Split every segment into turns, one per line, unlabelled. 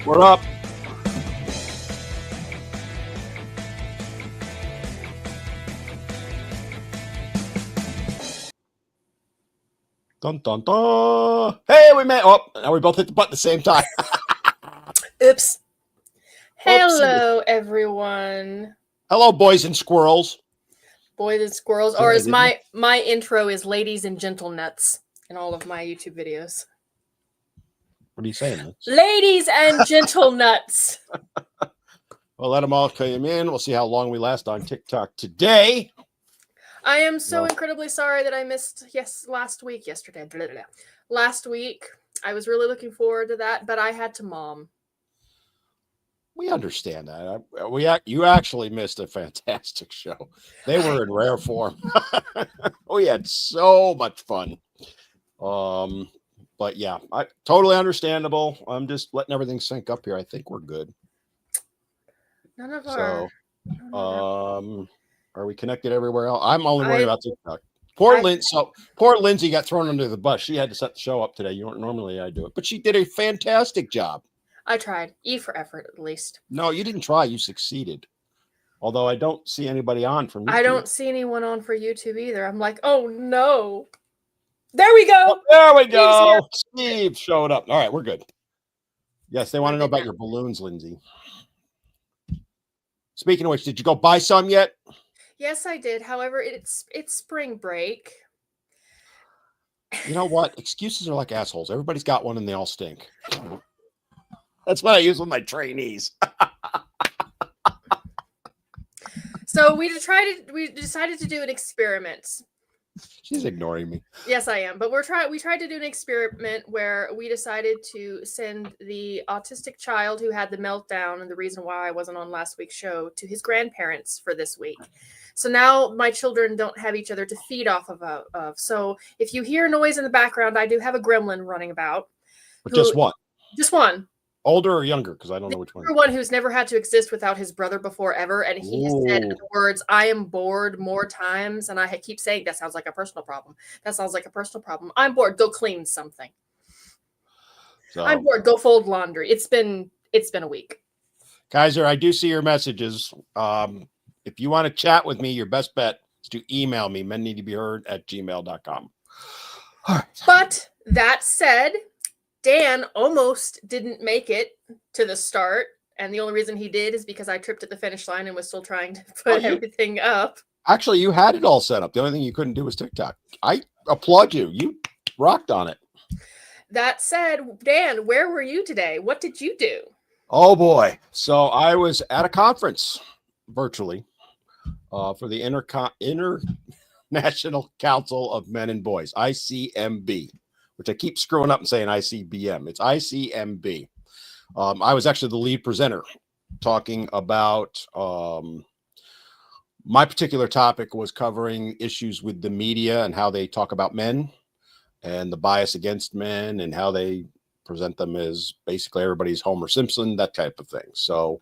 We're up. Dun dun dun. Hey, we met. Oh, now we both hit the button at the same time.
Oops.
Oopsie.
Hello, everyone.
Hello, boys and squirrels.
Boys and squirrels,
Yeah,
or
I
as
did
my intro is ladies and gentle nuts in all of my YouTube videos.
What are you saying? Liz?
Ladies and gentle nuts.
Well, let them all come in. We'll see how long we last on TikTok today.
I am so
No.
incredibly sorry that I missed last week. Last week. I was really looking forward to that, but I had to mom.
We understand that. You actually missed a fantastic show. They were in rare form. We had so much fun. But yeah, totally understandable. I'm just letting everything sink up here. I think we're good.
None of
So,
our
are we connected everywhere else? I'm only worried about TikTok.
I-
Poor Lindsay got thrown under the bus. She had to set the show up today. Normally I do it, but she did a fantastic job.
I tried. E for effort, at least.
No, you didn't try. You succeeded. Although I don't see anybody on from YouTube.
I don't see anyone on for YouTube either. I'm like, oh no. There we go.
Oh, there we go. Steve showed up. All right, we're good. Yes, they want to know about your balloons, Lindsay. Speaking of which, did you go buy some yet?
Yes, I did. However, it's spring break.
You know what? Excuses are like assholes. Everybody's got one and they all stink. That's what I use with my trainees.
So we decided to do an experiment.
She's ignoring me.
Yes, I am. But we tried to do an experiment where we decided to send the autistic child who had the meltdown and the reason why I wasn't on last week's show to his grandparents for this week. So now my children don't have each other to feed off of. So if you hear noise in the background, I do have a gremlin running about.
But just one.
Just one.
Older or younger? Because I don't know which one.
One who's never had to exist without his brother before ever, and he has said the words "I am bored" more times, and I keep saying that sounds like a personal problem. That sounds like a personal problem. I'm bored. Go clean something. So, I'm bored. Go fold laundry. It's been a week.
Kaiser, I do see your messages. If you want to chat with me, your best bet is to email me, menneedtobeheard@gmail.com.
All right. But that said, Dan almost didn't make it to the start, and the only reason he did is because I tripped at the finish line and was still trying to put everything up.
Actually, you had it all set up. The only thing you couldn't do was TikTok. I applaud you. You rocked on it.
That said, Dan, where were you today? What did you do?
Oh, boy. So I was at a conference virtually for the International Council of Men and Boys, ICMB. Which I keep screwing up and saying ICBM. It's ICMB. I was actually the lead presenter talking about my particular topic was covering issues with the media and how they talk about men and the bias against men and how they present them as basically everybody's Homer Simpson, that type of thing. So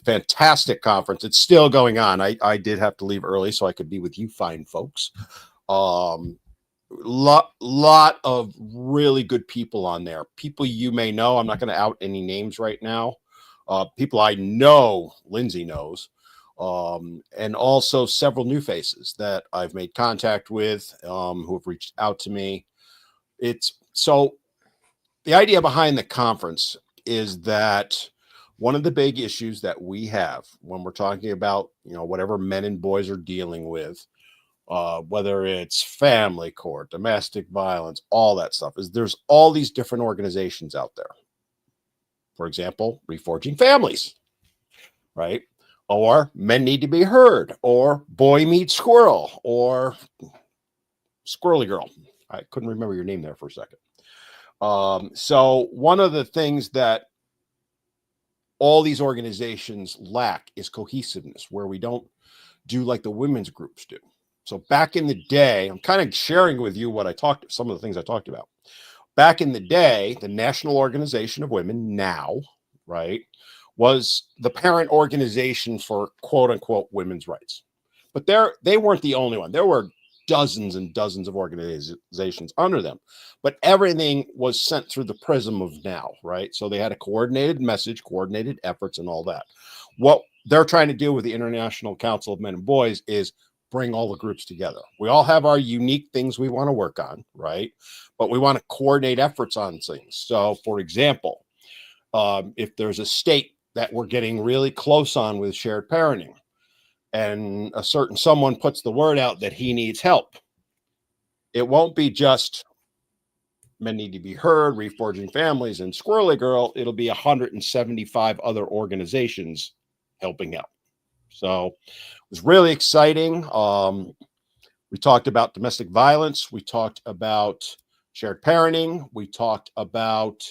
fantastic conference. It's still going on. I did have to leave early so I could be with you fine folks. Lot of really good people on there. People you may know. I'm not going to out any names right now. People I know Lindsay knows. And also several new faces that I've made contact with, who have reached out to me. So the idea behind the conference is that one of the big issues that we have when we're talking about, whatever men and boys are dealing with, whether it's family court, domestic violence, all that stuff, is there's all these different organizations out there. For example, Reforging Families, right? Or Men Need to Be Heard, or Boy Meets Squirrel, or Squirrely Girl. I couldn't remember your name there for a second. So one of the things that all these organizations lack is cohesiveness, where we don't do like the women's groups do. So back in the day, I'm kind of sharing with you some of the things I talked about. Back in the day, the National Organization of Women, now, right, was the parent organization for quote unquote women's rights. But they weren't the only one. There were dozens and dozens of organizations under them, but everything was sent through the prism of now, right? So they had a coordinated message, coordinated efforts, and all that. What they're trying to do with the International Council of Men and Boys is bring all the groups together. We all have our unique things we want to work on, right? But we want to coordinate efforts on things. So, for example, if there's a state that we're getting really close on with shared parenting, and a certain someone puts the word out that he needs help, it won't be just Men Need to Be Heard, Reforging Families, and Squirrely Girl. It'll be 175 other organizations helping out. So it was really exciting. We talked about domestic violence. We talked about shared parenting. We talked about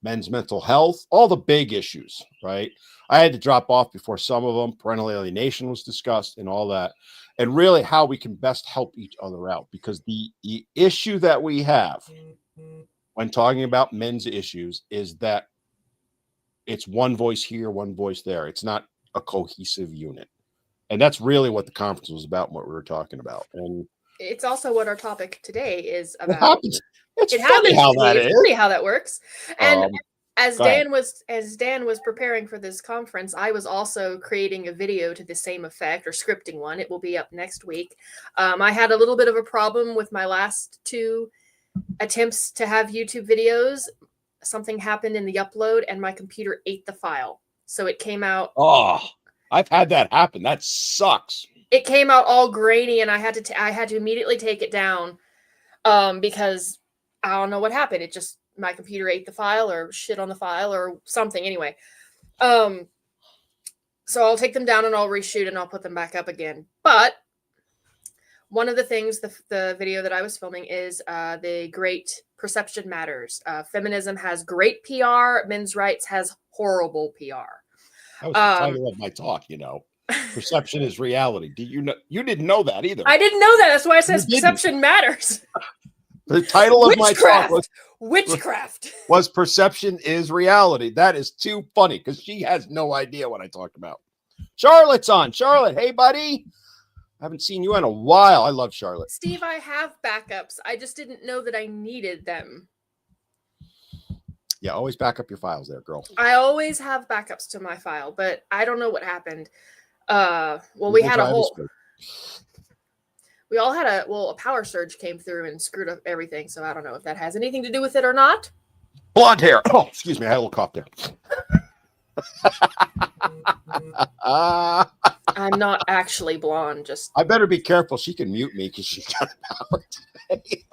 men's mental health, all the big issues, right? I had to drop off before some of them. Parental alienation was discussed and all that. And really how we can best help each other out, because the issue that we have when talking about men's issues is that it's one voice here, one voice there. It's not a cohesive unit. And that's really what the conference was about and what we were talking about. And
it's also what our topic today is
it
about.
happens. It's
It
funny
happens
how
to
that
be.
is.
It's funny how that works. And as
go ahead.
Dan was preparing for this conference, I was also creating a video to the same effect, or scripting one. It will be up next week. I had a little bit of a problem with my last 2 attempts to have YouTube videos. Something happened in the upload, and my computer ate the file. So it came out.
Oh, I've had that happen. That sucks.
It came out all grainy, and I had to immediately take it down because I don't know what happened. It just, my computer ate the file or shit on the file or something. Anyway, so I'll take them down and I'll reshoot and I'll put them back up again. But one of the things, the video that I was filming is the Great Perception Matters. Feminism has great PR. Men's rights has horrible PR.
That was the title of my talk, you know. Perception is reality. Did you know? You didn't know that either.
I didn't know that. That's why it says
You didn't.
Perception Matters.
The title of my talk was
Witchcraft.
Was Perception is Reality. That is too funny because she has no idea what I talked about. Charlotte's on. Charlotte, hey, buddy. I haven't seen you in a while. I love Charlotte.
Steve, I have backups. I just didn't know that I needed them.
Yeah, always back up your files there, girl.
I always have backups to my file, but I don't know what happened. We had a whole... We all had a power surge came through and screwed up everything. So I don't know if that has anything to do with it or not.
Blonde hair. Oh, excuse me. I had a little cough there.
I'm not actually blonde. Just
I better be careful. She can mute me because she's got power today.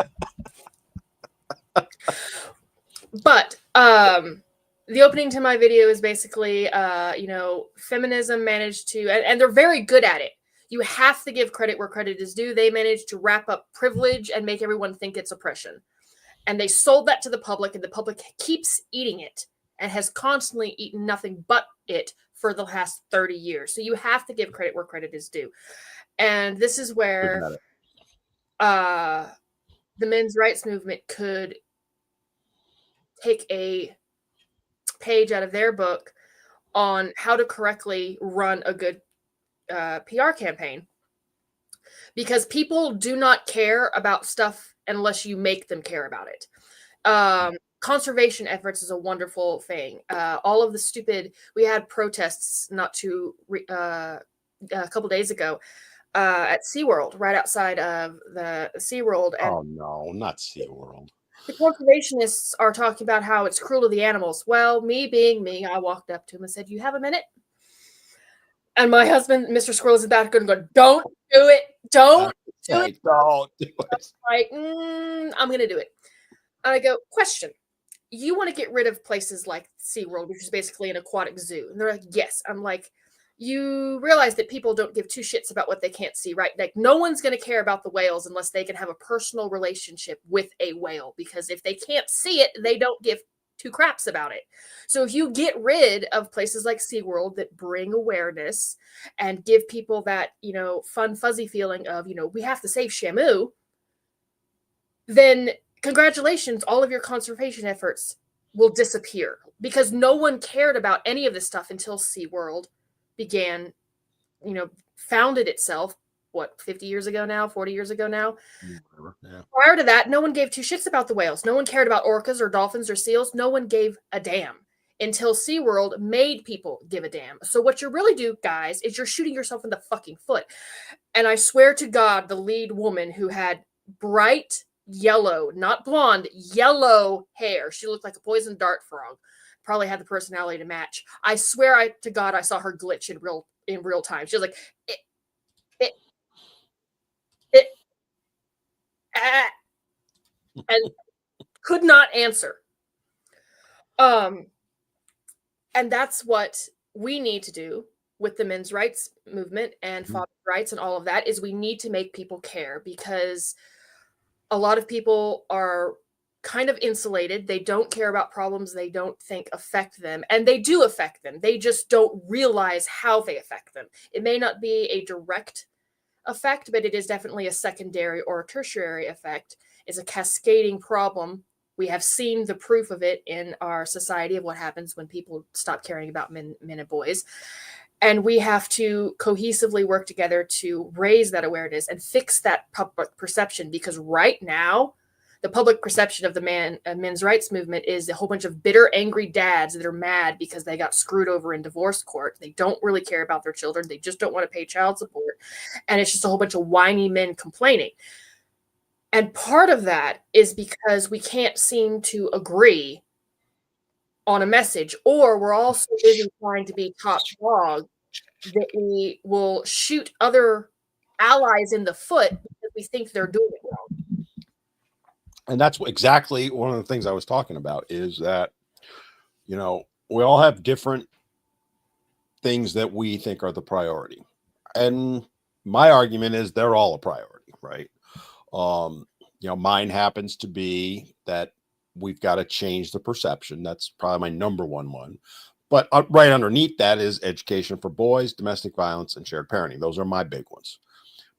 But the opening to my video is basically, feminism managed to, and they're very good at it. You have to give credit where credit is due. They managed to wrap up privilege and make everyone think it's oppression. And they sold that to the public, and the public keeps eating it and has constantly eaten nothing but it for the last 30 years. So you have to give credit where credit is due. And this is where the men's rights movement could take a page out of their book on how to correctly run a good PR campaign, because people do not care about stuff unless you make them care about it. Conservation efforts is a wonderful thing. All of the stupid, we had protests a couple days ago at SeaWorld, right outside of the SeaWorld. And
oh no, not SeaWorld.
The conservationists are talking about how it's cruel to the animals. Well, me being me, I walked up to him and said, "You have a minute?" And my husband, Mr. Squirrel, is back and go, "Don't do it. Don't do it."
Don't do it.
Like, I'm going to do it. And I go, "Question. You want to get rid of places like SeaWorld, which is basically an aquatic zoo?" And they're like, "Yes." I'm like, "You realize that people don't give 2 shits about what they can't see, right? Like, no one's going to care about the whales unless they can have a personal relationship with a whale, because if they can't see it, they don't give 2 craps about it. So if you get rid of places like SeaWorld that bring awareness and give people that, fun, fuzzy feeling of, we have to save Shamu, then congratulations, all of your conservation efforts will disappear, because no one cared about any of this stuff until SeaWorld began, founded itself what, 50 years ago now, 40 years ago now.
Whatever. Yeah.
Prior to that, no one gave two shits about the whales. No one cared about orcas or dolphins or seals. No one gave a damn until SeaWorld made people give a damn. So what you really do, guys, is you're shooting yourself in the fucking foot. And I swear to God, the lead woman who had bright yellow, not blonde, yellow hair, she looked like a poison dart frog, probably had the personality to match. I swear to God, I saw her glitch in real time. She was like, it, and could not answer. And that's what we need to do with the men's rights movement and father's rights and all of that, is we need to make people care, because a lot of people are kind of insulated. They don't care about problems they don't think affect them, and they do affect them. They just don't realize how they affect them. It may not be a direct effect, but it is definitely a secondary or a tertiary effect. It's a cascading problem. We have seen the proof of it in our society of what happens when people stop caring about men and boys. And we have to cohesively work together to raise that awareness and fix that public perception, because right now, the public perception of the men's rights movement is a whole bunch of bitter, angry dads that are mad because they got screwed over in divorce court. They don't really care about their children. They just don't want to pay child support. And it's just a whole bunch of whiny men complaining. And part of that is because we can't seem to agree on a message, or we're all so busy trying to be top dog that we will shoot other allies in the foot because we think they're doing it wrong.
And that's exactly one of the things I was talking about, is that, you know, we all have different things that we think are the priority. And my argument is they're all a priority, right? You know, mine happens to be that we've got to change the perception. That's probably my number one. But right underneath that is education for boys, domestic violence, and shared parenting. Those are my big ones.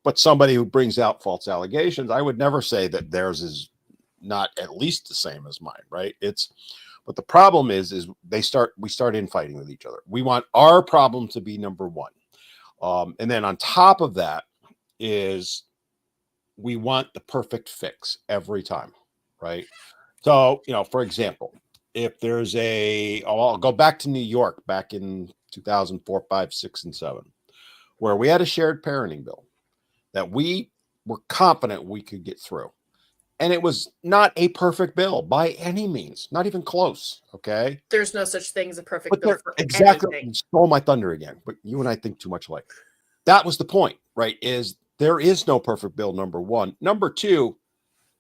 But somebody who brings out false allegations, I would never say that theirs is not at least the same as mine, right? But the problem is we start infighting with each other. We want our problem to be number one. And then on top of that is we want the perfect fix every time, right? So, you know, for example, if there's I'll go back to New York back in 2004, 5, 6, and 7, where we had a shared parenting bill that we were confident we could get through. And it was not a perfect bill by any means, not even close. Okay.
There's no such thing as a perfect bill for
exactly.
anything.
Stole my thunder again, but you and I think too much alike. That was the point, right? Is there is no perfect bill, number one. Number two,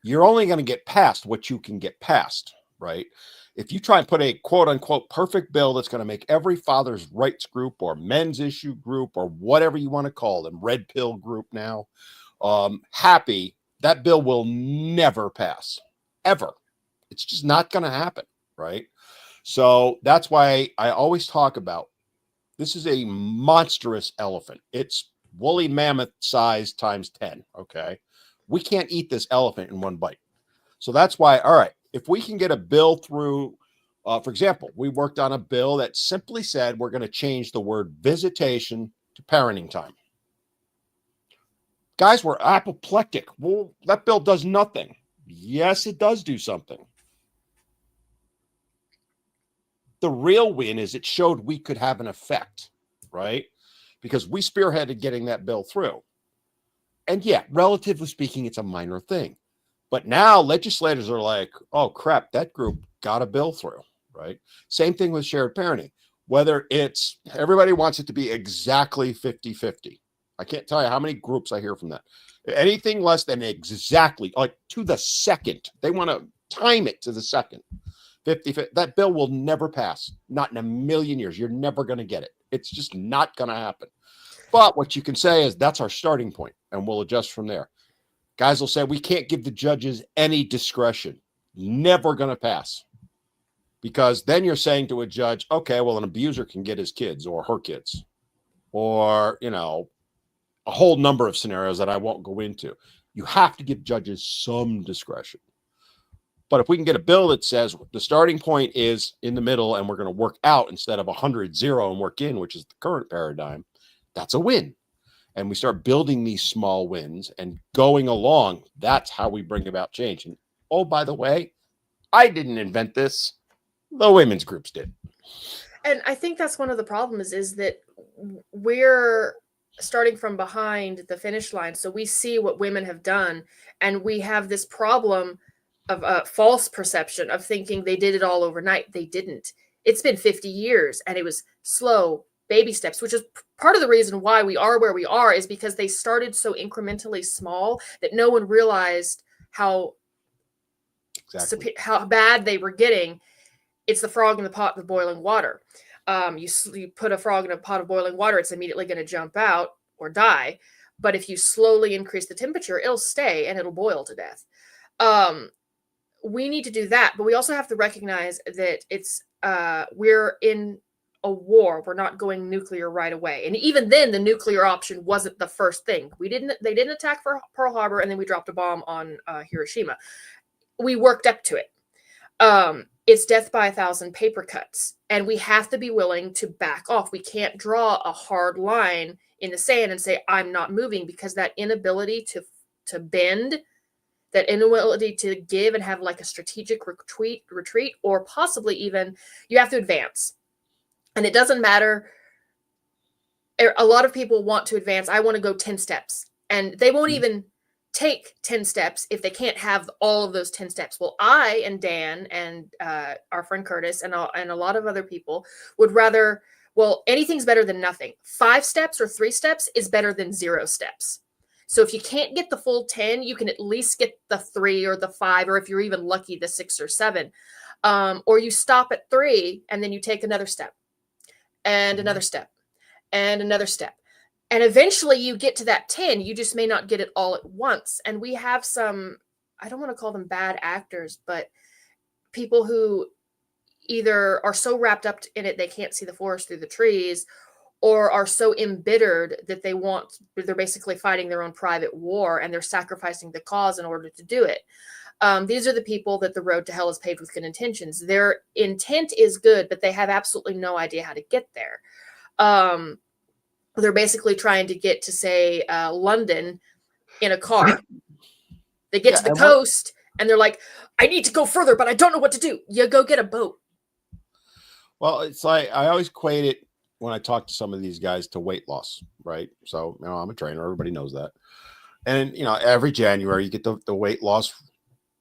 you're only going to get past what you can get past, right? If you try and put a quote unquote perfect bill that's going to make every father's rights group or men's issue group or whatever you want to call them, red pill group now, happy, that bill will never pass, ever. It's just not going to happen, right? So that's why I always talk about, this is a monstrous elephant. It's woolly mammoth size times 10, okay? We can't eat this elephant in one bite. So that's why, all right, if we can get a bill through, for example, we worked on a bill that simply said we're going to change the word visitation to parenting time. Guys were apoplectic. Well, that bill does nothing. Yes, it does do something. The real win is it showed we could have an effect, right? Because we spearheaded getting that bill through. And yeah, relatively speaking, it's a minor thing. But now legislators are like, oh, crap, that group got a bill through, right? Same thing with shared parenting. Whether it's, everybody wants it to be exactly 50-50. I can't tell you how many groups I hear from that. Anything less than exactly, like to the second, they want to time it to the second. 50, that bill will never pass. Not in a million years. You're never going to get it. It's just not going to happen. But what you can say is that's our starting point, and we'll adjust from there. Guys will say we can't give the judges any discretion. Never going to pass. Because then you're saying to a judge, okay, well, an abuser can get his kids or her kids. Or, you know, a whole number of scenarios that I won't go into. You have to give judges some discretion. But if we can get a bill that says the starting point is in the middle and we're going to work out instead of 100-0 and work in, which is the current paradigm, that's a win. and we start building these small wins and going along, that's how we bring about change. And oh, by the way, I didn't invent this. The women's groups did.
And I think that's one of the problems is that we're starting from behind the finish line. So we see what women have done, and we have this problem of a false perception of thinking they did it all overnight. They didn't. It's been 50 years, and it was slow baby steps, which is part of the reason why we are where we are, is because they started so incrementally small that no one realized how bad they were getting. It's the frog in the pot with boiling water. You put a frog in a pot of boiling water, it's immediately going to jump out or die. But if you slowly increase the temperature, it'll stay and it'll boil to death. We need to do that, but we also have to recognize that we're in a war. We're not going nuclear right away. And even then, the nuclear option wasn't the first thing. They didn't attack for Pearl Harbor, and then we dropped a bomb on Hiroshima. We worked up to it. It's death by 1,000 paper cuts, and we have to be willing to back off. We can't draw a hard line in the sand and say, I'm not moving, because that inability to bend, that inability to give and have like a strategic retreat, or possibly even you have to advance. And it doesn't matter. A lot of people want to advance. I want to go 10 steps, and they won't even take 10 steps if they can't have all of those 10 steps. Well, I and Dan and our friend Curtis and a lot of other people would rather, well, anything's better than nothing. 5 steps or 3 steps is better than 0 steps. So if you can't get the full 10, you can at least get the 3 or the 5, or if you're even lucky, the 6 or 7. Or you stop at 3 and then you take another step and another step and another step. And eventually you get to that 10, you just may not get it all at once. And we have some, I don't want to call them bad actors, but people who either are so wrapped up in it they can't see the forest through the trees, or are so embittered that they're basically fighting their own private war, and they're sacrificing the cause in order to do it. These are the people that the road to hell is paved with good intentions. Their intent is good, but they have absolutely no idea how to get there. They're basically trying to get to, say, London in a car. They get to the coast and they're like, I need to go further, but I don't know what to do. You go get a boat.
Well, it's like, I always equate it when I talk to some of these guys to weight loss, right? So, I'm a trainer. Everybody knows that. And, every January you get the weight loss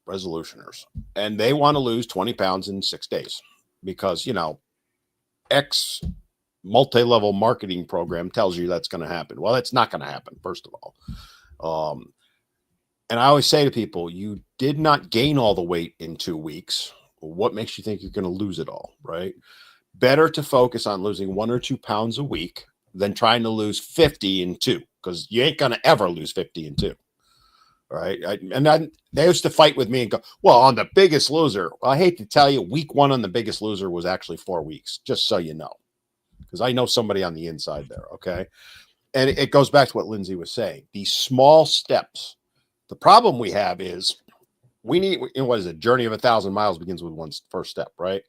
resolutioners, and they want to lose 20 pounds in 6 days because, X multi-level marketing program tells you that's going to happen. Well, that's not going to happen, first of all. And I always say to people, you did not gain all the weight in 2 weeks. What makes you think you're going to lose it all, right? Better to focus on losing 1 or 2 pounds a week than trying to lose 50 in 2, because you ain't going to ever lose 50 in 2. Right. And then they used to fight with me and go, well, on the Biggest Loser. Well, I hate to tell you, week 1 on the Biggest Loser was actually 4 weeks, just so you know, because I know somebody on the inside there. Okay. And it goes back to what Lindsay was saying. These small steps. The problem we have is we need, what is it? Journey of 1,000 miles begins with one's first step, right?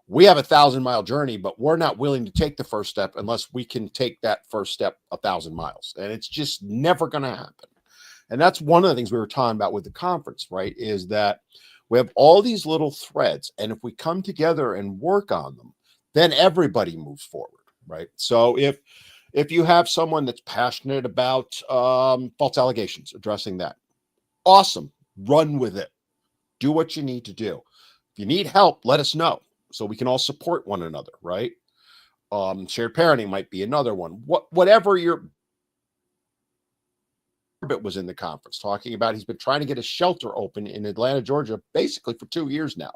We have 1,000-mile journey, but we're not willing to take the first step unless we can take that first step 1,000 miles. And it's just never going to happen. And that's one of the things we were talking about with the conference, right? Is that we have all these little threads, and if we come together and work on them, then everybody moves forward, right? So if you have someone that's passionate about false allegations, addressing that, awesome, run with it. Do what you need to do. If you need help, let us know so we can all support one another, right? Shared parenting might be another one. Whatever your Corbett was in the conference talking about, he's been trying to get a shelter open in Atlanta, Georgia, basically for 2 years now.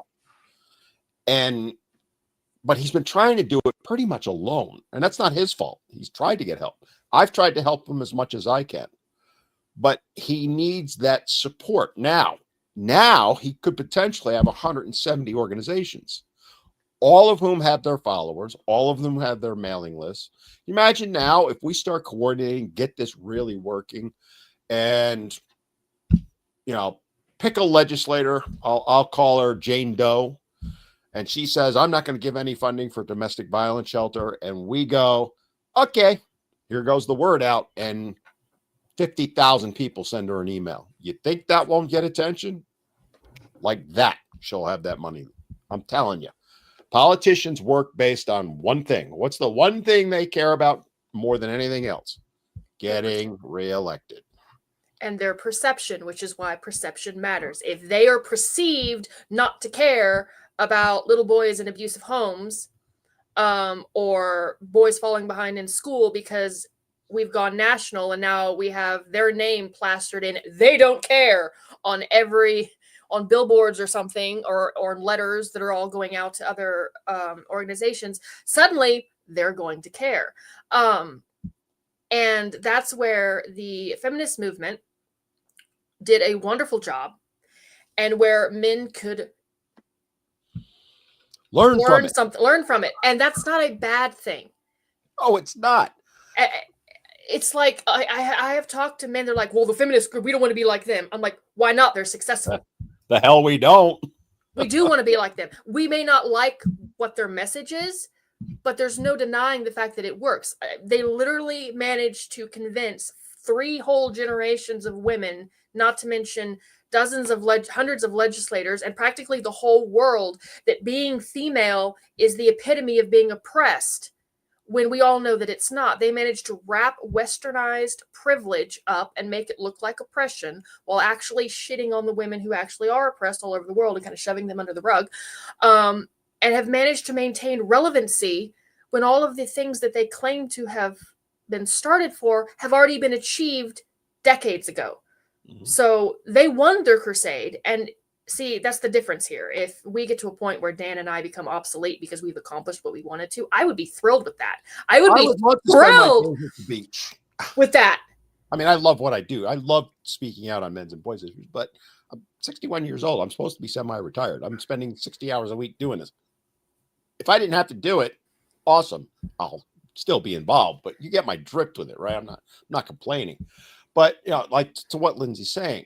But he's been trying to do it pretty much alone. And that's not his fault. He's tried to get help. I've tried to help him as much as I can. But he needs that support. Now he could potentially have 170 organizations, all of whom have their followers, all of them have their mailing lists. Imagine now if we start coordinating, get this really working, and pick a legislator. I'll call her Jane Doe, and she says, I'm not going to give any funding for domestic violence shelter. And we go, okay, here goes the word out, and 50,000 people send her an email. You think that won't get attention? Like that, she'll have that money. I'm telling you. Politicians work based on one thing. What's the one thing they care about more than anything else? Getting reelected.
And their perception, which is why perception matters. If they are perceived not to care about little boys in abusive homes, or boys falling behind in school because we've gone national and now we have their name plastered in "they don't care" on billboards or something, or letters that are all going out to other organizations, suddenly they're going to care. And that's where the feminist movement did a wonderful job, and where men could
learn
from it. And that's not a bad thing.
Oh, it's not.
It's like I have talked to men. They're like, well, the feminist group, we don't want to be like them. I'm like, why not? They're successful.
The hell we don't.
We do want to be like them. We may not like what their message is, but there's no denying the fact that it works. They literally managed to convince 3 whole generations of women, not to mention hundreds of legislators, and practically the whole world, that being female is the epitome of being oppressed, when we all know that it's not. They managed to wrap westernized privilege up and make it look like oppression, while actually shitting on the women who actually are oppressed all over the world and kind of shoving them under the rug, and have managed to maintain relevancy when all of the things that they claim to have been started for have already been achieved decades ago. Mm-hmm. So they won their crusade. And see, that's the difference here. If we get to a point where Dan and I become obsolete because we've accomplished what we wanted to, I would be thrilled with that. I would be thrilled with that.
I mean, I love what I do. I love speaking out on men's and boys' issues, but I'm 61 years old. I'm supposed to be semi-retired. I'm spending 60 hours a week doing this. If I didn't have to do it, awesome. I'll still be involved, but you get my drift with it, right? I'm not complaining. But, you know, like to what Lindsay's saying,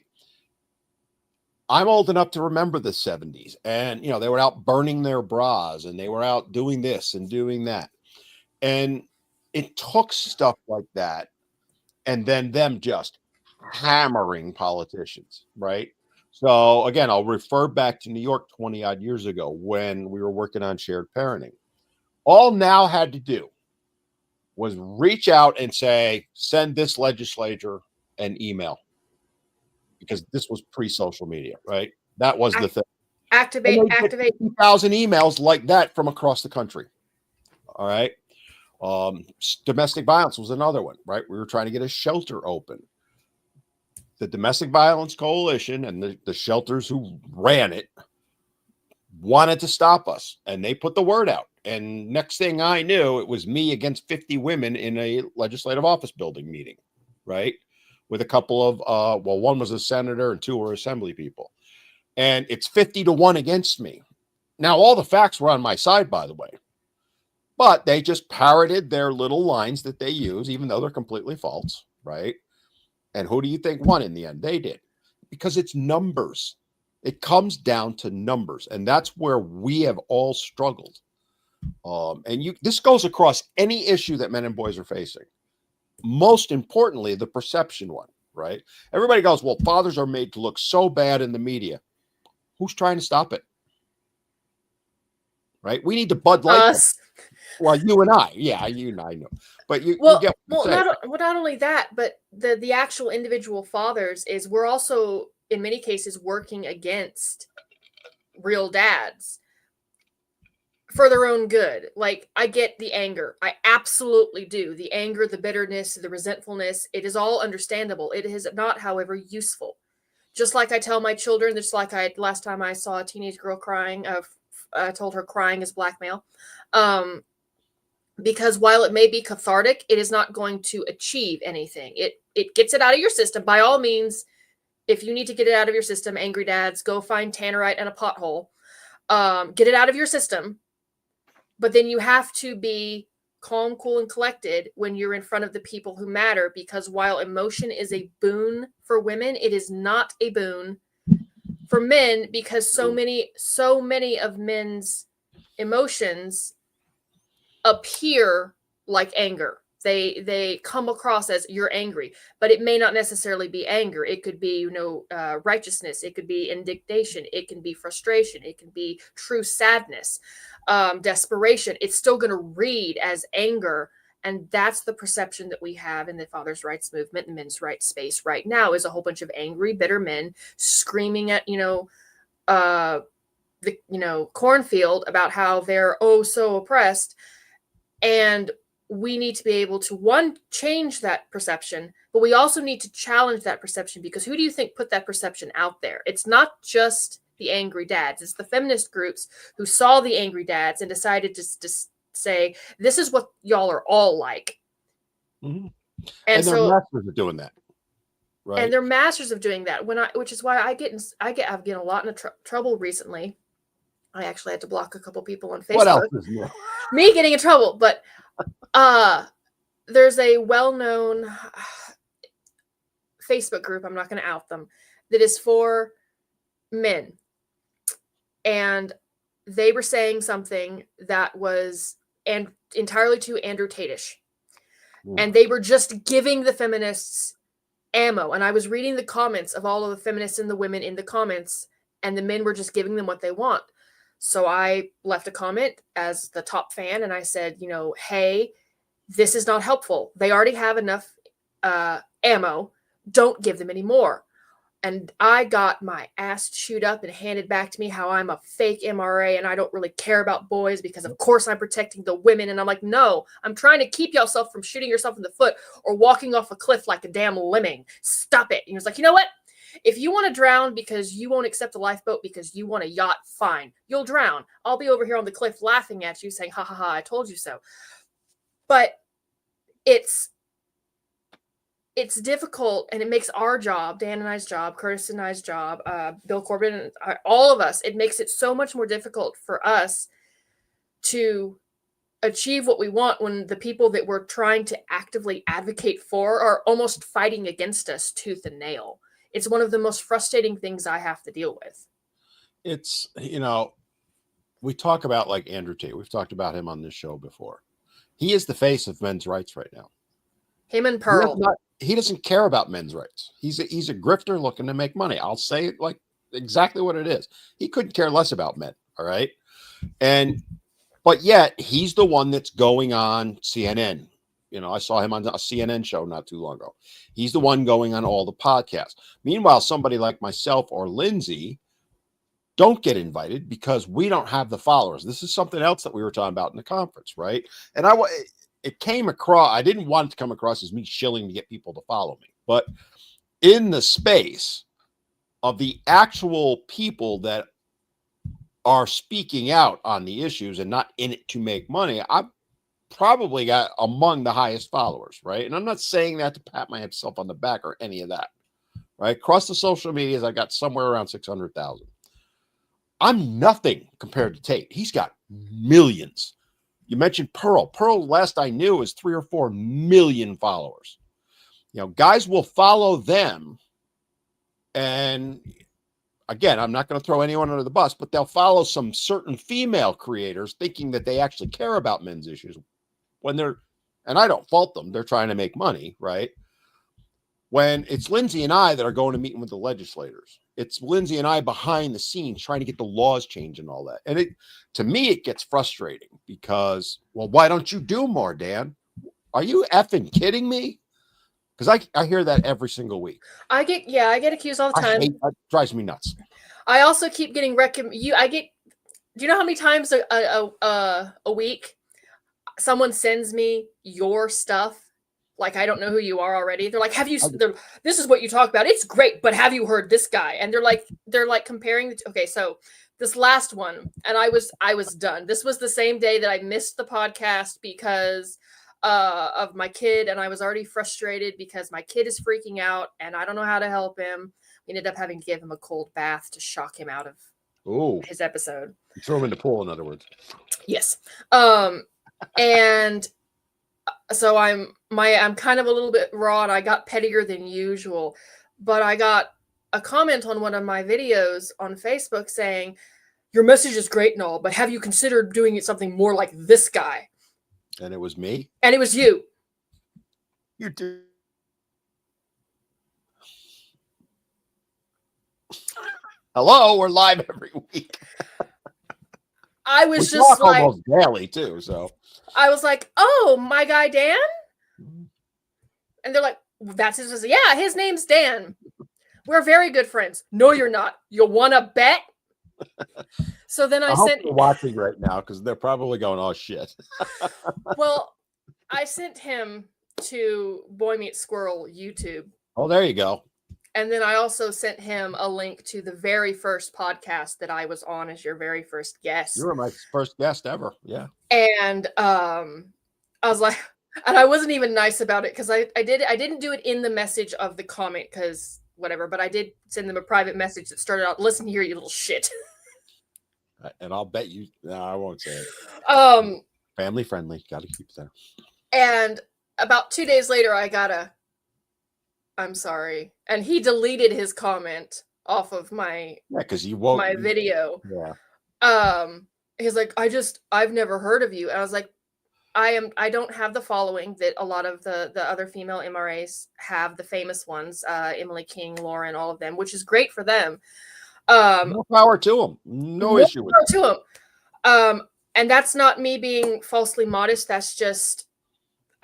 I'm old enough to remember the 70s, and, you know, they were out burning their bras and they were out doing this and doing that. And it took stuff like that, and then them just hammering politicians, right? So again, I'll refer back to New York 20 odd years ago when we were working on shared parenting. All Now had to do was reach out and say, send this legislature an email, because this was pre-social media, right? That was the thing.
Activate
2,000 emails like that from across the country. All right. Domestic violence was another one, right? We were trying to get a shelter open. The Domestic Violence Coalition and the shelters who ran it wanted to stop us, and they put the word out. And next thing I knew, it was me against 50 women in a legislative office building meeting, right? With a couple of, one was a senator and 2 were assembly people. And it's 50-1 against me. Now, all the facts were on my side, by the way. But they just parroted their little lines that they use, even though they're completely false, right? And who do you think won in the end? They did. Because it's numbers. It comes down to numbers. And that's where we have all struggled. This goes across any issue that men and boys are facing. Most importantly, the perception one, right? Everybody goes, well, fathers are made to look so bad in the media. Who's trying to stop it? Right? We need to Bud Light.
Us.
Well, you and I. Yeah, you and I know. But you get
not only that, but the actual individual fathers we're also, in many cases, working against real dads for their own good. Like, I get the anger. I absolutely do. The anger, the bitterness, the resentfulness, it is all understandable. It is not, however, useful. Just like I tell my children, just like last time I saw a teenage girl crying, I told her crying is blackmail. Because while it may be cathartic, it is not going to achieve anything. It gets it out of your system. By all means, if you need to get it out of your system, angry dads, go find tannerite and a pothole. Get it out of your system. But then you have to be calm, cool, and collected when you're in front of the people who matter, because while emotion is a boon for women, it is not a boon for men, because so many of men's emotions appear like anger. They come across as you're angry, but it may not necessarily be anger. It could be, righteousness. It could be indignation. It can be frustration. It can be true sadness, desperation. It's still going to read as anger. And that's the perception that we have in the father's rights movement and men's rights space right now, is a whole bunch of angry, bitter men screaming at, the cornfield about how they're so oppressed. And we need to be able to, one, change that perception, but we also need to challenge that perception, because who do you think put that perception out there? It's not just the angry dads. It's the feminist groups who saw the angry dads and decided to say, this is what y'all are all like.
Mm-hmm.
And
they're
so
masters of doing that. Right.
And they're masters of doing that. Which is why I've getting a lot in trouble recently. I actually had to block a couple people on Facebook.
What else is new?
Me getting in trouble, but there's a well-known Facebook group, I'm not going to out them, that is for men. And they were saying something that was entirely to Andrew Tate-ish. And they were just giving the feminists ammo. And I was reading the comments of all of the feminists and the women in the comments, and the men were just giving them what they want. So I left a comment as the top fan, and I said, hey, this is not helpful. They already have enough ammo. Don't give them any more. And I got my ass chewed up and handed back to me how I'm a fake MRA and I don't really care about boys because, of course, I'm protecting the women. And I'm like, no, I'm trying to keep yourself from shooting yourself in the foot or walking off a cliff like a damn lemming. Stop it. And he was like, you know what? If you want to drown because you won't accept a lifeboat because you want a yacht, fine. You'll drown. I'll be over here on the cliff laughing at you saying, ha, ha, ha, I told you so. But it's difficult, and it makes our job, Dan and I's job, Curtis and I's job, Bill Corbin, and all of us, it makes it so much more difficult for us to achieve what we want when the people that we're trying to actively advocate for are almost fighting against us tooth and nail. It's one of the most frustrating things I have to deal with.
It's, we talk about like Andrew Tate. We've talked about him on this show before. He is the face of men's rights right now.
Him and Pearl.
He doesn't care about men's rights. He's a grifter looking to make money. I'll say it like exactly what it is. He couldn't care less about men. All right. But yet he's the one that's going on CNN. I saw him on a CNN show not too long ago. He's the one going on all the podcasts. Meanwhile, somebody like myself or Lindsay don't get invited because we don't have the followers. This is something else that we were talking about in the conference, right? And it came across, I didn't want it to come across as me shilling to get people to follow me, but in the space of the actual people that are speaking out on the issues and not in it to make money, I probably got among the highest followers, right? And I'm not saying that to pat myself on the back or any of that, right? Across the social medias, I got somewhere around 600,000. I'm nothing compared to Tate. He's got millions. You mentioned Pearl. Pearl, last I knew, is 3 or 4 million followers. Guys will follow them. And again, I'm not going to throw anyone under the bus, but they'll follow some certain female creators thinking that they actually care about men's issues and I don't fault them. They're trying to make money, right? When it's Lindsay and I that are going to meeting with the legislators, it's Lindsay and I behind the scenes trying to get the laws changed and all that. And to me, it gets frustrating because, well, why don't you do more, Dan? Are you effing kidding me? Because I hear that every single week.
I get accused all the time.
It drives me nuts.
I also keep getting do you know how many times a week someone sends me your stuff? Like, I don't know who you are already. They're like, this is what you talk about. It's great, but have you heard this guy? And they're like comparing okay, so this last one, and I was done. This was the same day that I missed the podcast because of my kid, and I was already frustrated because my kid is freaking out and I don't know how to help him. We ended up having to give him a cold bath to shock him out of his episode.
Throw him in the pool, in other words.
Yes. And so I'm kind of a little bit raw, and I got pettier than usual, but I got a comment on one of my videos on Facebook saying, your message is great and all, but have you considered doing something more like this guy?
And it was me.
And it was you.
You do. Hello, we're live every week.
I
We
was just
talk
like,
almost daily too. So
I was like, oh, my guy Dan? And they're like, that's his. Yeah, his name's Dan. We're very good friends. No, you're not. You want to bet? So then I
I hope
sent.
they're watching right now because they're probably going, "Oh shit."
Well, I sent him to Boy Meets Squirrel YouTube.
Oh, there you go.
And then I also sent him a link to the very first podcast that I was on as your very first guest.
You were my first guest ever. Yeah.
And I was like, and I wasn't even nice about it because I didn't do it in the message of the comment because whatever, but I did send them a private message that started out, "Listen here, you little shit."
And I'll bet you. No, I won't say it. Family friendly. Got to keep it there.
And about 2 days later, I got a, "I'm sorry," and he deleted his comment off of my
because you won't
my video.
Yeah.
He's like, I've never heard of you. And I was like, I don't have the following that a lot of the other female MRAs have, the famous ones, Emily King, Lauren, all of them, which is great for them.
More power to them. No issue with
it. To them. And that's not me being falsely modest. That's just,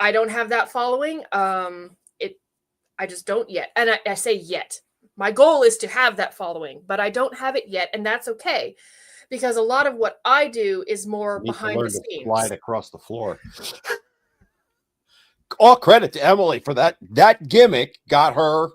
I don't have that following. I just don't yet. And I say yet. My goal is to have that following, but I don't have it yet. And that's okay. Because a lot of what I do is more behind the scenes.
Slide across the floor. All credit to Emily for that. That gimmick got her,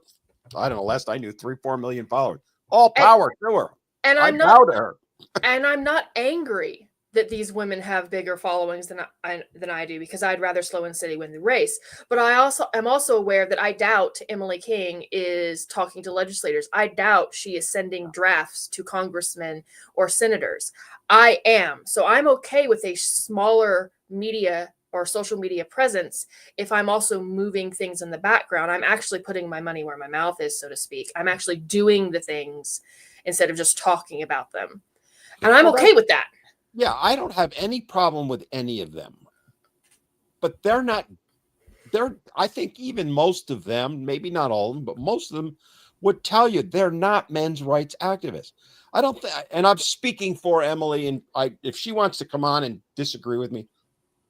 I don't know, last I knew, 3-4 million followers. All power to her.
And
I'm proud of her.
And I'm not angry that these women have bigger followings than I do, because I'd rather Slow and Steady win the race. But I'm also aware that I doubt Emily King is talking to legislators. I doubt she is sending drafts to congressmen or senators. I am. So I'm okay with a smaller media or social media presence if I'm also moving things in the background. I'm actually putting my money where my mouth is, so to speak. I'm actually doing the things instead of just talking about them. And I'm okay with that.
Yeah, I don't have any problem with any of them. But I think even most of them, maybe not all of them, but most of them would tell you they're not men's rights activists. I don't think, and I'm speaking for Emily, and if she wants to come on and disagree with me,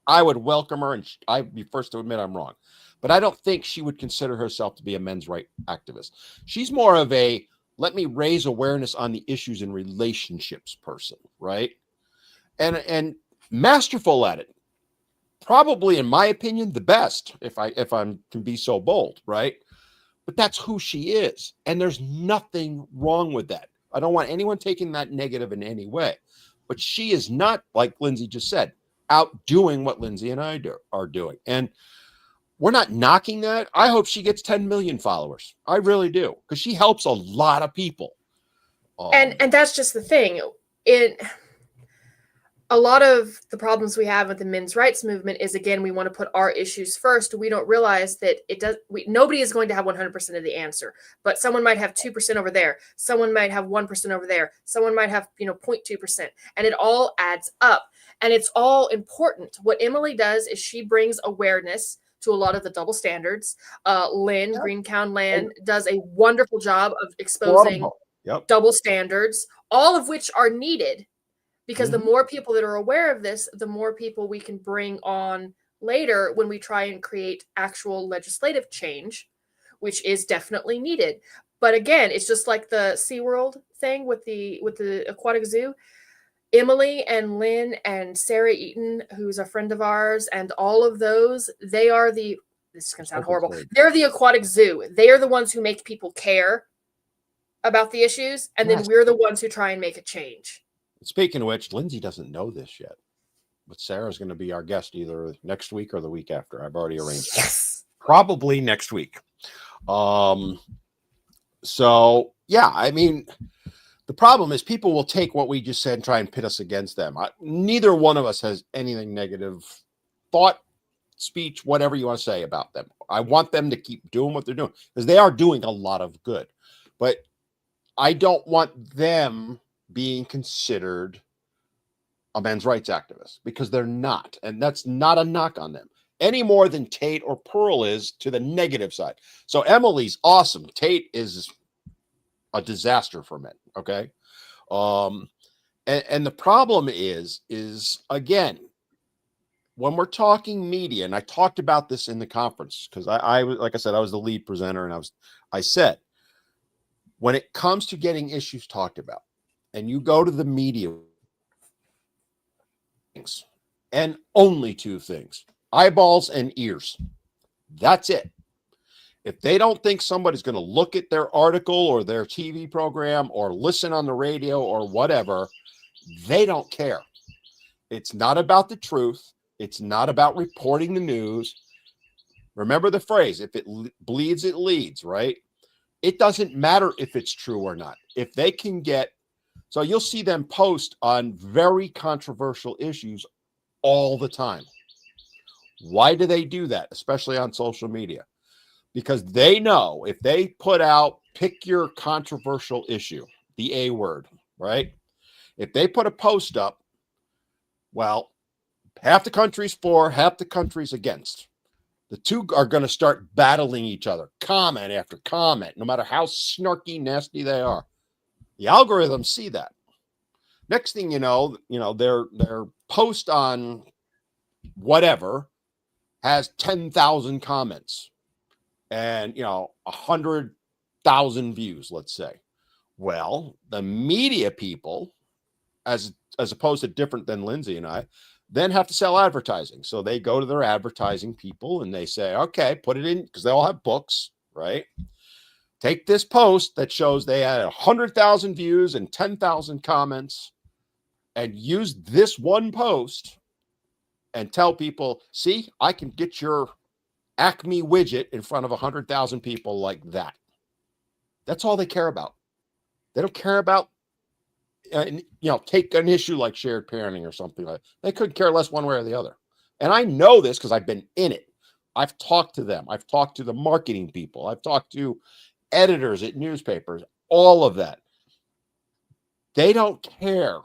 I would welcome her, and I'd be first to admit I'm wrong. But I don't think she would consider herself to be a men's rights activist. She's more of a, let me raise awareness on the issues in relationships person, right? And masterful at it. Probably, in my opinion, the best, if I can be so bold, right? But that's who she is. And there's nothing wrong with that. I don't want anyone taking that negative in any way. But she is not, like Lindsay just said, out doing what Lindsay and I are doing. And we're not knocking that. I hope she gets 10 million followers. I really do. Because she helps a lot of people.
And that's just the thing. A lot of the problems we have with the men's rights movement is, again, we want to put our issues first. We don't realize that nobody is going to have 100% of the answer, but someone might have 2% over there. Someone might have 1% over there. Someone might have, 0.2%, and it all adds up, and it's all important. What Emily does is she brings awareness to a lot of the double standards. Lynn, Greentown Land, does a wonderful job of exposing double standards, all of which are needed. Because the more people that are aware of this, the more people we can bring on later when we try and create actual legislative change, which is definitely needed. But again, it's just like the SeaWorld thing with the aquatic zoo. Emily and Lynn and Sarah Eaton, who's a friend of ours, and all of those, they are this is going to sound horrible. They're the aquatic zoo. They are the ones who make people care about the issues. And then we're the ones who try and make a change.
Speaking of which, Lindsay doesn't know this yet, but Sarah's going to be our guest either next week or the week after. I've already arranged
Yes.
Probably next week. So yeah, I mean, the problem is people will take what we just said and try and pit us against them. Neither one of us has anything negative thought, speech, whatever you want to say about them. I want them to keep doing what they're doing because they are doing a lot of good, but I don't want them being considered a men's rights activist because they're not. And that's not a knock on them. any more than Tate or Pearl is to the negative side. So Emily's awesome. Tate is a disaster for men. Okay. And the problem is again, when we're talking media, and I talked about this in the conference, because I was, like I said, I was the lead presenter, and I said, when it comes to getting issues talked about, and you go to the media, and only two things: eyeballs and ears. That's it. If they don't think somebody's going to look at their article or their TV program or listen on the radio or whatever, they don't care. It's not about the truth. It's not about reporting the news. Remember the phrase, if it bleeds, it leads, right? It doesn't matter if it's true or not. If they can get, so you'll see them post on very controversial issues all the time. Why do they do that, especially on social media? Because they know if they put out, pick your controversial issue, the A word, right? If they put a post up, well, half the country's for, half the country's against. The two are going to start battling each other, comment after comment, no matter how snarky, nasty they are. The algorithms see that. Next thing you know, their post on whatever has 10,000 comments and 100,000 views, let's say. Well, the media people, as opposed to different than Lindsay and I, then have to sell advertising. So they go to their advertising people and they say, okay, put it in, because they all have books, right? Take this post that shows they had 100,000 views and 10,000 comments, and use this one post and tell people, see, I can get your Acme widget in front of 100,000 people like that. That's all they care about. They don't care about, take an issue like shared parenting or something like that. They couldn't care less one way or the other. And I know this because I've been in it. I've talked to them. I've talked to the marketing people. I've talked to editors at newspapers, all of that. They don't care.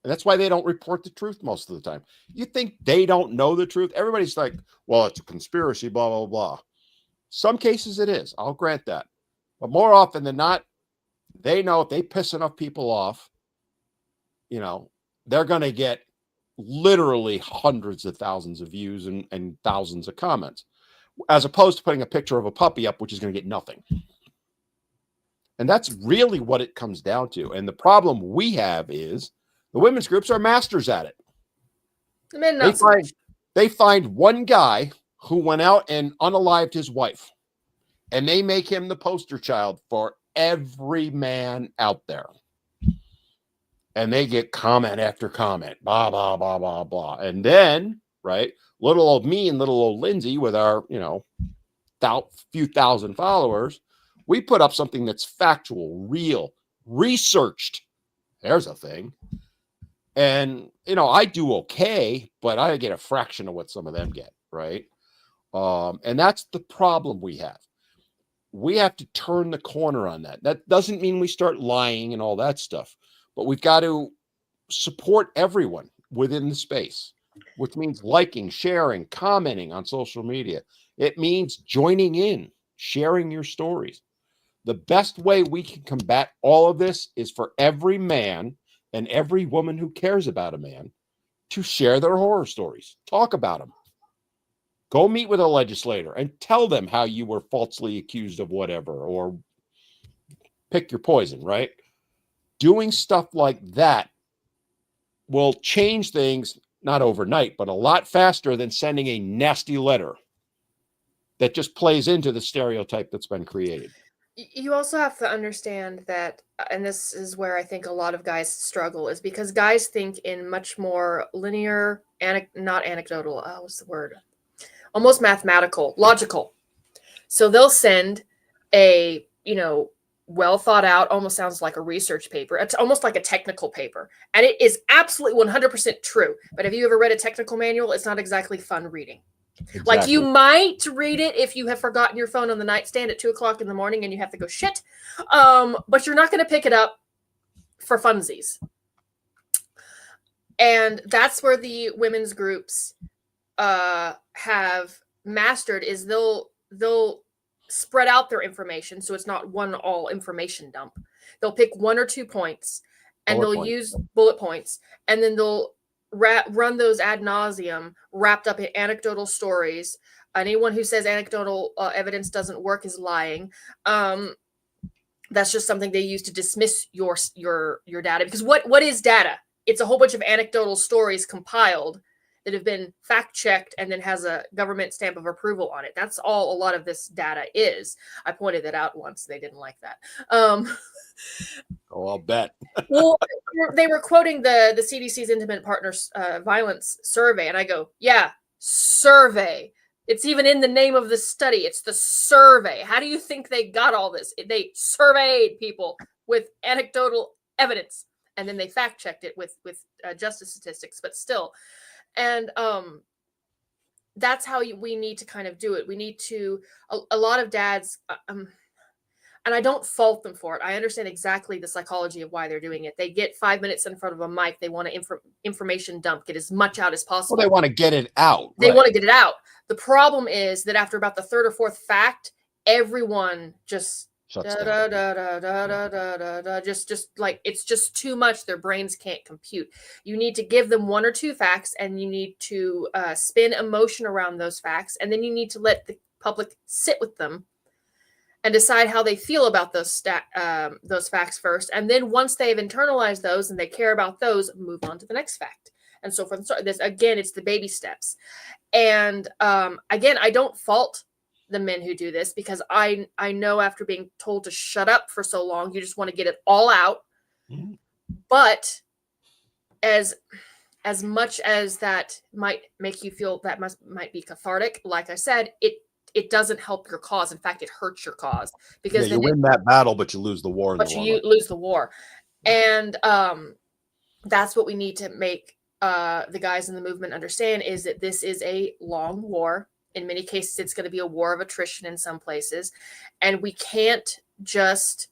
And that's why they don't report the truth most of the time. You think they don't know the truth? Everybody's like, well, it's a conspiracy, blah, blah, blah. Some cases it is. I'll grant that. But more often than not, they know if they piss enough people off, they're going to get literally hundreds of thousands of views and thousands of comments, as opposed to putting a picture of a puppy up, which is going to get nothing. And that's really what it comes down to. And the problem we have is the women's groups are masters at it.
The men not so much.
They find one guy who went out and unalived his wife, and they make him the poster child for every man out there. And they get comment after comment, blah, blah, blah, blah, blah. And then, right, little old me and little old Lindsay with our, few thousand followers, we put up something that's factual, real, researched. There's a thing. And, I do okay, but I get a fraction of what some of them get, right? And that's the problem we have. We have to turn the corner on that. That doesn't mean we start lying and all that stuff, but we've got to support everyone within the space, which means liking, sharing, commenting on social media. It means joining in, sharing your stories. The best way we can combat all of this is for every man and every woman who cares about a man to share their horror stories. Talk about them. Go meet with a legislator and tell them how you were falsely accused of whatever, or pick your poison, right? Doing stuff like that will change things, not overnight, but a lot faster than sending a nasty letter that just plays into the stereotype that's been created.
You also have to understand that, and this is where I think a lot of guys struggle, is because guys think in much more linear, not anecdotal, what's the word? Almost mathematical, logical. So they'll send a, well thought out, almost sounds like a research paper. It's almost like a technical paper. And it is absolutely 100% true. But have you ever read a technical manual? It's not exactly fun reading. Exactly. Like, you might read it if you have forgotten your phone on the nightstand at 2:00 in the morning and you have to go shit. But you're not going to pick it up for funsies. And that's where the women's groups have mastered is they'll spread out their information so it's not one all information dump. They'll pick 1 or 2 points and they'll use bullet points, and then they'll run those ad nauseum, wrapped up in anecdotal stories. Anyone who says anecdotal evidence doesn't work is lying. That's just something they use to dismiss your data, because what is data? It's a whole bunch of anecdotal stories compiled that have been fact checked and then has a government stamp of approval on it. That's all a lot of this data is. I pointed that out once. They didn't like that.
Oh, I'll bet.
Well, they were quoting the CDC's Intimate Partners Violence Survey, and I go, yeah, survey. It's even in the name of the study. It's the survey. How do you think they got all this? They surveyed people with anecdotal evidence, and then they fact checked it with justice statistics. But still, and that's how we need to kind of do it. We need to. A lot of dads. And I don't fault them for it. I understand exactly the psychology of why they're doing it. They get 5 minutes in front of a mic. They want to information dump, get as much out as possible.
Well, they want to get it out.
They want to get it out. The problem is that after about the 3rd or 4th fact, everyone just just like, it's just too much. Their brains can't compute. You need to give them 1 or 2 facts, and you need to spin emotion around those facts, and then you need to let the public sit with them and decide how they feel about those facts first. And then once they've internalized those and they care about those, move on to the next fact. And so forth. So this, again, it's the baby steps. And again, I don't fault the men who do this, because I know after being told to shut up for so long, you just want to get it all out. Mm-hmm. But as much as that might make you feel that might be cathartic, like I said, it doesn't help your cause. In fact, it hurts your cause, because
you win that battle, but you lose the war.
But you lose the war. And that's what we need to make the guys in the movement understand, is that this is a long war. In many cases, it's going to be a war of attrition in some places. And we can't just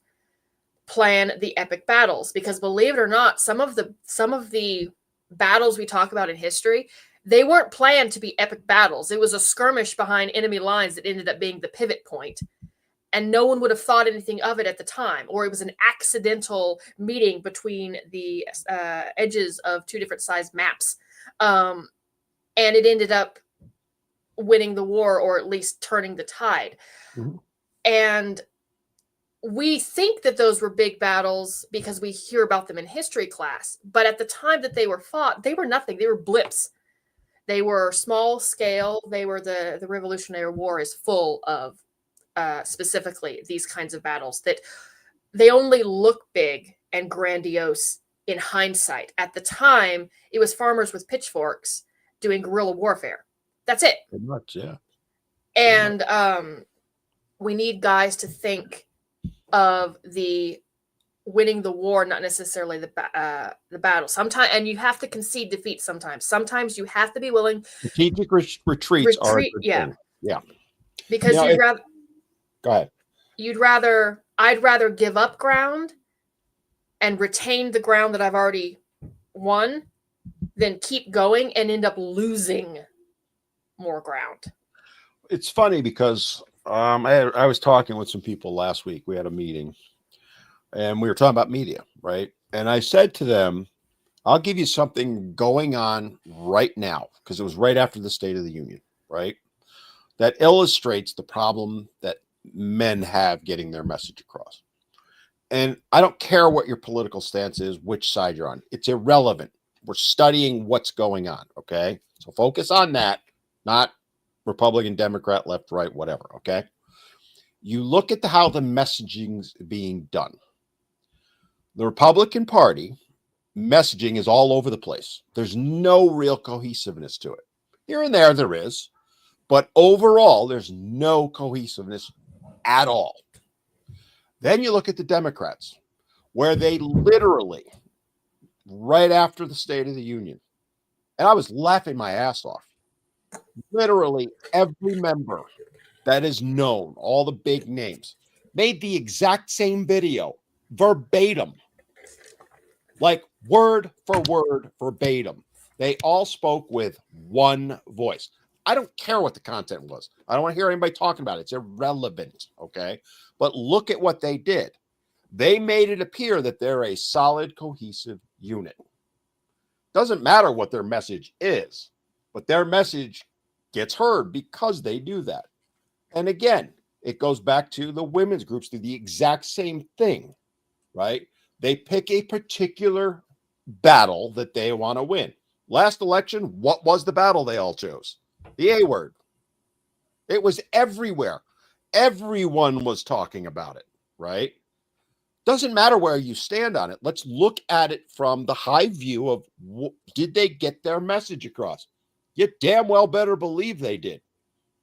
plan the epic battles, because believe it or not, some of the battles we talk about in history, they weren't planned to be epic battles. It was a skirmish behind enemy lines that ended up being the pivot point. And no one would have thought anything of it at the time. Or it was an accidental meeting between the edges of 2 different sized maps. And it ended up winning the war, or at least turning the tide. Mm-hmm. And we think that those were big battles because we hear about them in history class. But at the time that they were fought, they were nothing. They were blips. They were small scale. They were the Revolutionary War is full of specifically these kinds of battles that they only look big and grandiose in hindsight. At the time, it was farmers with pitchforks doing guerrilla warfare. That's it.
Pretty much, yeah.
And we need guys to think of the winning the war, not necessarily the battle. Sometimes, and you have to concede defeat sometimes. Sometimes you have to be willing.
Strategic retreats are a good thing. Yeah.
Because you'd rather.
Go ahead.
I'd rather give up ground and retain the ground that I've already won than keep going and end up losing more ground.
It's funny because I was talking with some people last week. We had a meeting. And we were talking about media, right? And I said to them, I'll give you something going on right now, because it was right after the State of the Union, right? That illustrates the problem that men have getting their message across. And I don't care what your political stance is, which side you're on. It's irrelevant. We're studying what's going on, okay? So focus on that, not Republican, Democrat, left, right, whatever, okay? You look at how the messaging's being done. The Republican Party messaging is all over the place. There's no real cohesiveness to it. Here and there is, but overall, there's no cohesiveness at all. Then you look at the Democrats, where they literally, right after the State of the Union, and I was laughing my ass off, literally every member that is known, all the big names, made the exact same video, verbatim, like word for word, verbatim, They all spoke with one voice. I don't care what the content was. I don't want to hear anybody talking about it. It's irrelevant. Okay. But look at what they did. They made it appear that they're a solid, cohesive unit. Doesn't matter what their message is, but their message gets heard because they do that. And again, it goes back to the women's groups do the exact same thing, right? They pick a particular battle that they want to win. Last election, what was the battle they all chose? The A word. It was everywhere. Everyone was talking about it, right? Doesn't matter where you stand on it. Let's look at it from the high view of did they get their message across? You damn well better believe they did.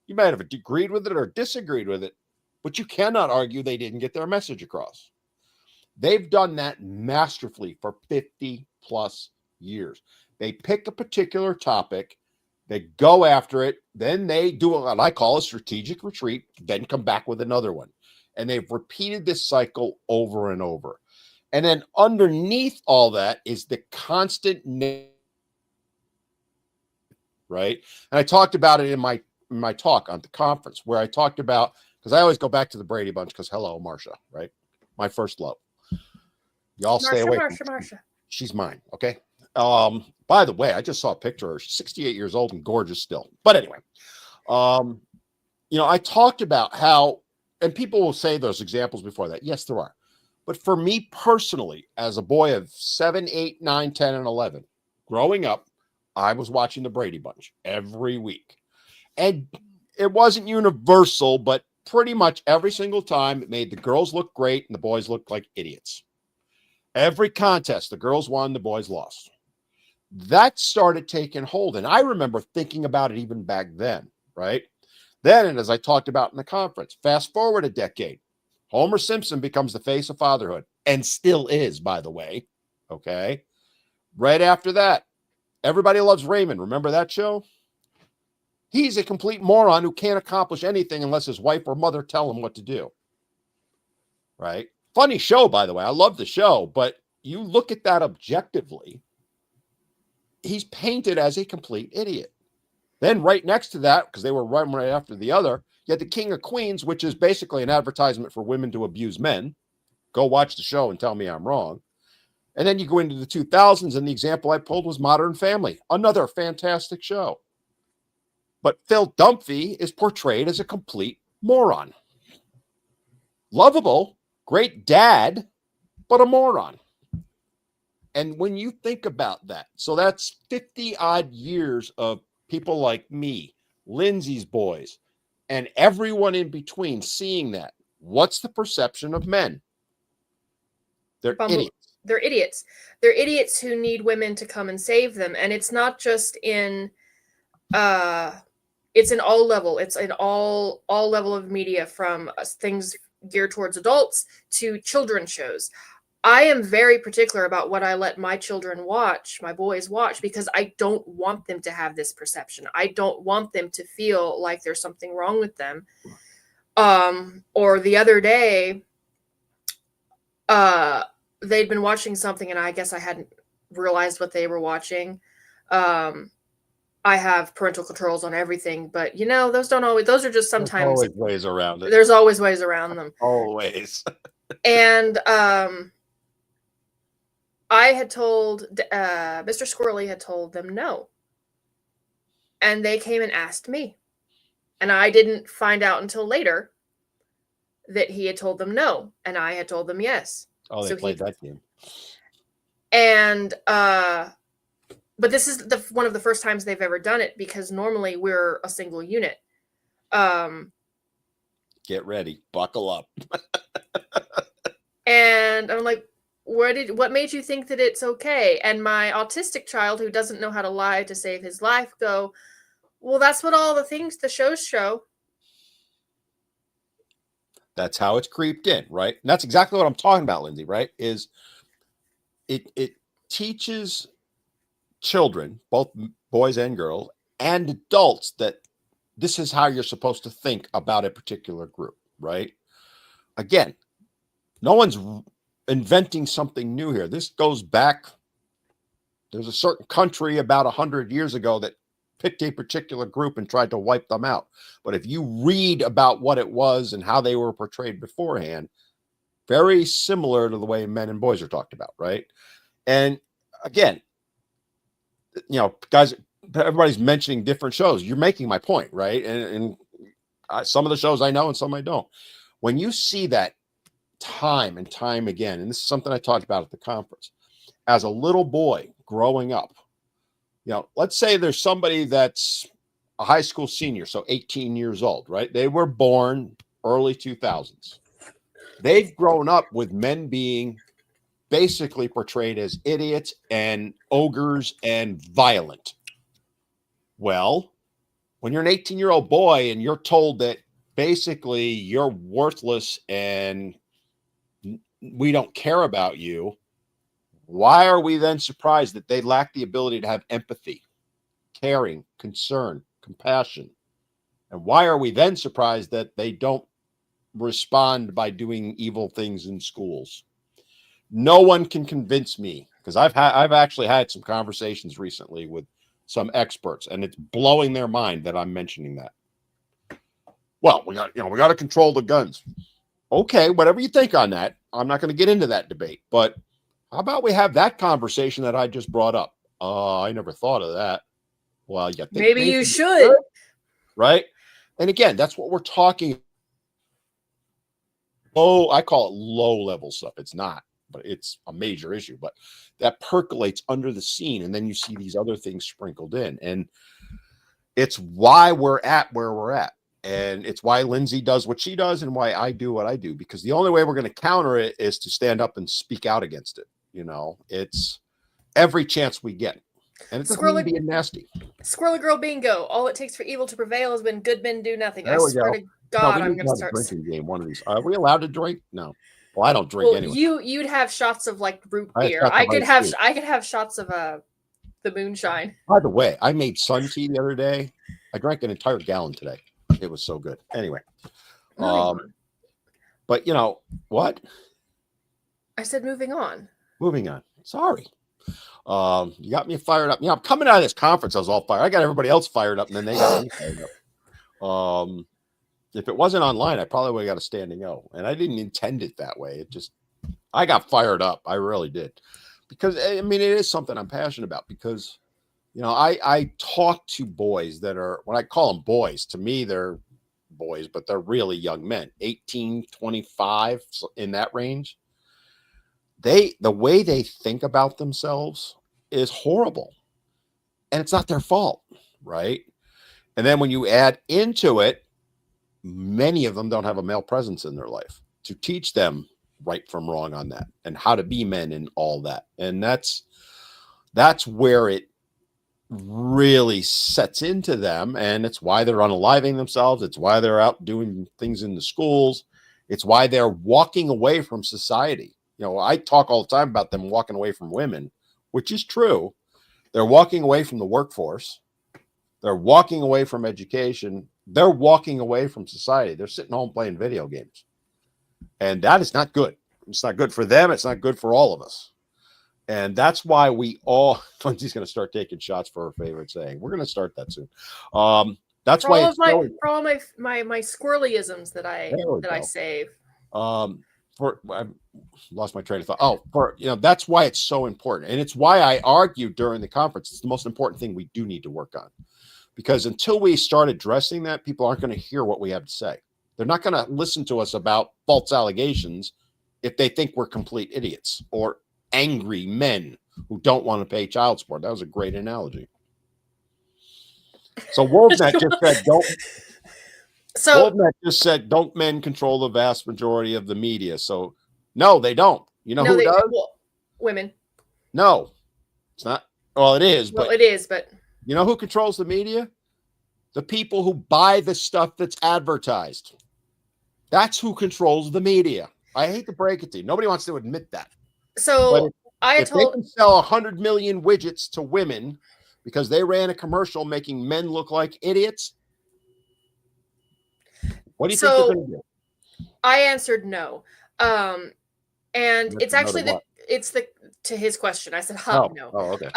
You might have agreed with it or disagreed with it, but you cannot argue they didn't get their message across. They've done that masterfully for 50 plus years. They pick a particular topic, they go after it, then they do what I call a strategic retreat, then come back with another one. And they've repeated this cycle over and over. And then underneath all that is the constant, right? And I talked about it in my talk on the conference where I talked about, because I always go back to the Brady Bunch because hello, Marsha, right? My first love. Y'all stay away.
Marsha.
She's mine, okay? By the way, I just saw a picture of her. She's 68 years old and gorgeous still. But anyway, I talked about how, and people will say there's examples before that. Yes, there are. But for me personally, as a boy of 7, 8, 9, 10, and 11, growing up, I was watching the Brady Bunch every week. And it wasn't universal, but pretty much every single time it made the girls look great and the boys look like idiots. Every contest, the girls won, the boys lost. That started taking hold. And I remember thinking about it even back then, right? Then, and as I talked about in the conference, fast forward a decade, Homer Simpson becomes the face of fatherhood and still is, by the way. Okay. Right after that, Everybody Loves Raymond. Remember that show? He's a complete moron who can't accomplish anything unless his wife or mother tell him what to do. Right? Funny show, by the way. I love the show, but you look at that objectively, he's painted as a complete idiot. Then right next to that, because they were right after the other, you had the King of Queens, which is basically an advertisement for women to abuse men. Go watch the show and tell me I'm wrong. And then you go into the 2000s, and the example I pulled was Modern Family, another fantastic show. But Phil Dunphy is portrayed as a complete moron. Lovable, great dad, but a moron. And when you think about that, so that's 50 odd years of people like me, Lindsay's boys, and everyone in between seeing that. What's the perception of men? They're idiots.
They're idiots. They're idiots who need women to come and save them. And it's not just in it's in all level. It's in all level of media, from things geared towards adults to children's shows. I am very particular about what I let my children watch, my boys watch, because I don't want them to have this perception. I don't want them to feel like there's something wrong with them. Or the other day, they'd been watching something and I guess I hadn't realized what they were watching. I have parental controls on everything, but those are just sometimes.
There's always ways around it.
There's always ways around them.
Always.
And I had told, Mr. Squirrely had told them no. And they came and asked me. And I didn't find out until later that he had told them no. And I had told them yes.
Oh, they played that game.
And, but this is one of the first times they've ever done it, because normally we're a single unit.
Get ready. Buckle up.
And I'm like, what made you think that it's okay? And my autistic child, who doesn't know how to lie to save his life, go, well, that's what all the shows show.
That's how it's creeped in, right? And that's exactly what I'm talking about, Lindsay, right? Is it teaches children, both boys and girls, and adults, that this is how you're supposed to think about a particular group, right? Again, no one's inventing something new here. This goes back There's a certain country about 100 years ago that picked a particular group and tried to wipe them out. But if you read about what it was and how they were portrayed beforehand, very similar to the way men and boys are talked about, right? And again, guys, everybody's mentioning different shows. You're making my point, right? And some of the shows I know and some I don't. When you see that time and time again, and this is something I talked about at the conference, as a little boy growing up, let's say there's somebody that's a high school senior, so 18 years old, right? They were born early 2000s. They've grown up with men being basically portrayed as idiots and ogres and violent. Well, when you're an 18-year-old boy and you're told that basically you're worthless and we don't care about you, why are we then surprised that they lack the ability to have empathy, caring, concern, compassion? And why are we then surprised that they don't respond by doing evil things in schools? No one can convince me, because I've actually had some conversations recently with some experts, and it's blowing their mind that I'm mentioning that. Well, we got to control the guns. Okay, whatever you think on that. I'm not going to get into that debate, but how about we have that conversation that I just brought up? I never thought of that. Well, yeah,
maybe you should.
Right? And again, that's what we're talking about. Oh, I call it low level stuff. It's not, but it's a major issue. But that percolates under the scene, and then you see these other things sprinkled in. And it's why we're at where we're at. And it's why Lindsay does what she does and why I do what I do, because the only way we're going to counter it is to stand up and speak out against it. It's every chance we get. And it's going to be nasty.
Squirrely Girl Bingo. All it takes for evil to prevail is when good men do nothing. I swear to God, I'm going to start
a drinking game. One of these. Are we allowed to drink? No. Well, I don't drink anyway.
You'd have shots of like root beer. I could have shots of the moonshine.
By the way, I made sun tea the other day. I drank an entire gallon today. It was so good. Anyway, but what?
I said moving on.
Moving on. Sorry. You got me fired up. I'm coming out of this conference. I was all fired. I got everybody else fired up, and then they got me fired up. If it wasn't online, I probably would have got a standing O. And I didn't intend it that way. I got fired up. I really did. Because, I mean, it is something I'm passionate about. Because, I talk to boys that are, when I call them boys, to me, they're boys, but they're really young men, 18, 25, in that range. The way they think about themselves is horrible. And it's not their fault, right? And then when you add into it, many of them don't have a male presence in their life to teach them right from wrong on that and how to be men and all that. And that's where it really sets into them. And it's why they're unaliving themselves. It's why they're out doing things in the schools. It's why they're walking away from society. I talk all the time about them walking away from women, which is true. They're walking away from the workforce. They're walking away from education. They're walking away from society. They're sitting home playing video games. And that is not good. It's not good for them. It's not good for all of us. And that's why Lindsay's going to start taking shots for her favorite saying. We're going to start that soon. That's
for
why
for all my squirrelyisms that I save.
I lost my train of thought. That's why it's so important. And it's why I argued during the conference. It's the most important thing we do need to work on. Because until we start addressing that, people aren't going to hear what we have to say. They're not going to listen to us about false allegations if they think we're complete idiots or angry men who don't want to pay child support. That was a great analogy. So WorldNet just said, WorldNet just said, don't men control the vast majority of the media? So no, they don't. You know who does?
Well, women.
No, it's not. Well, it is.
Well, it is, but
you know who controls the media? The people who buy the stuff that's advertised. That's who controls the media. I hate to break it to you. Nobody wants to admit that.
So
if they can sell 100 million widgets to women because they ran a commercial making men look like idiots, what do you think they're going to do?
I answered no. And it's actually it's the to his question. I said,
Oh,
no.
okay.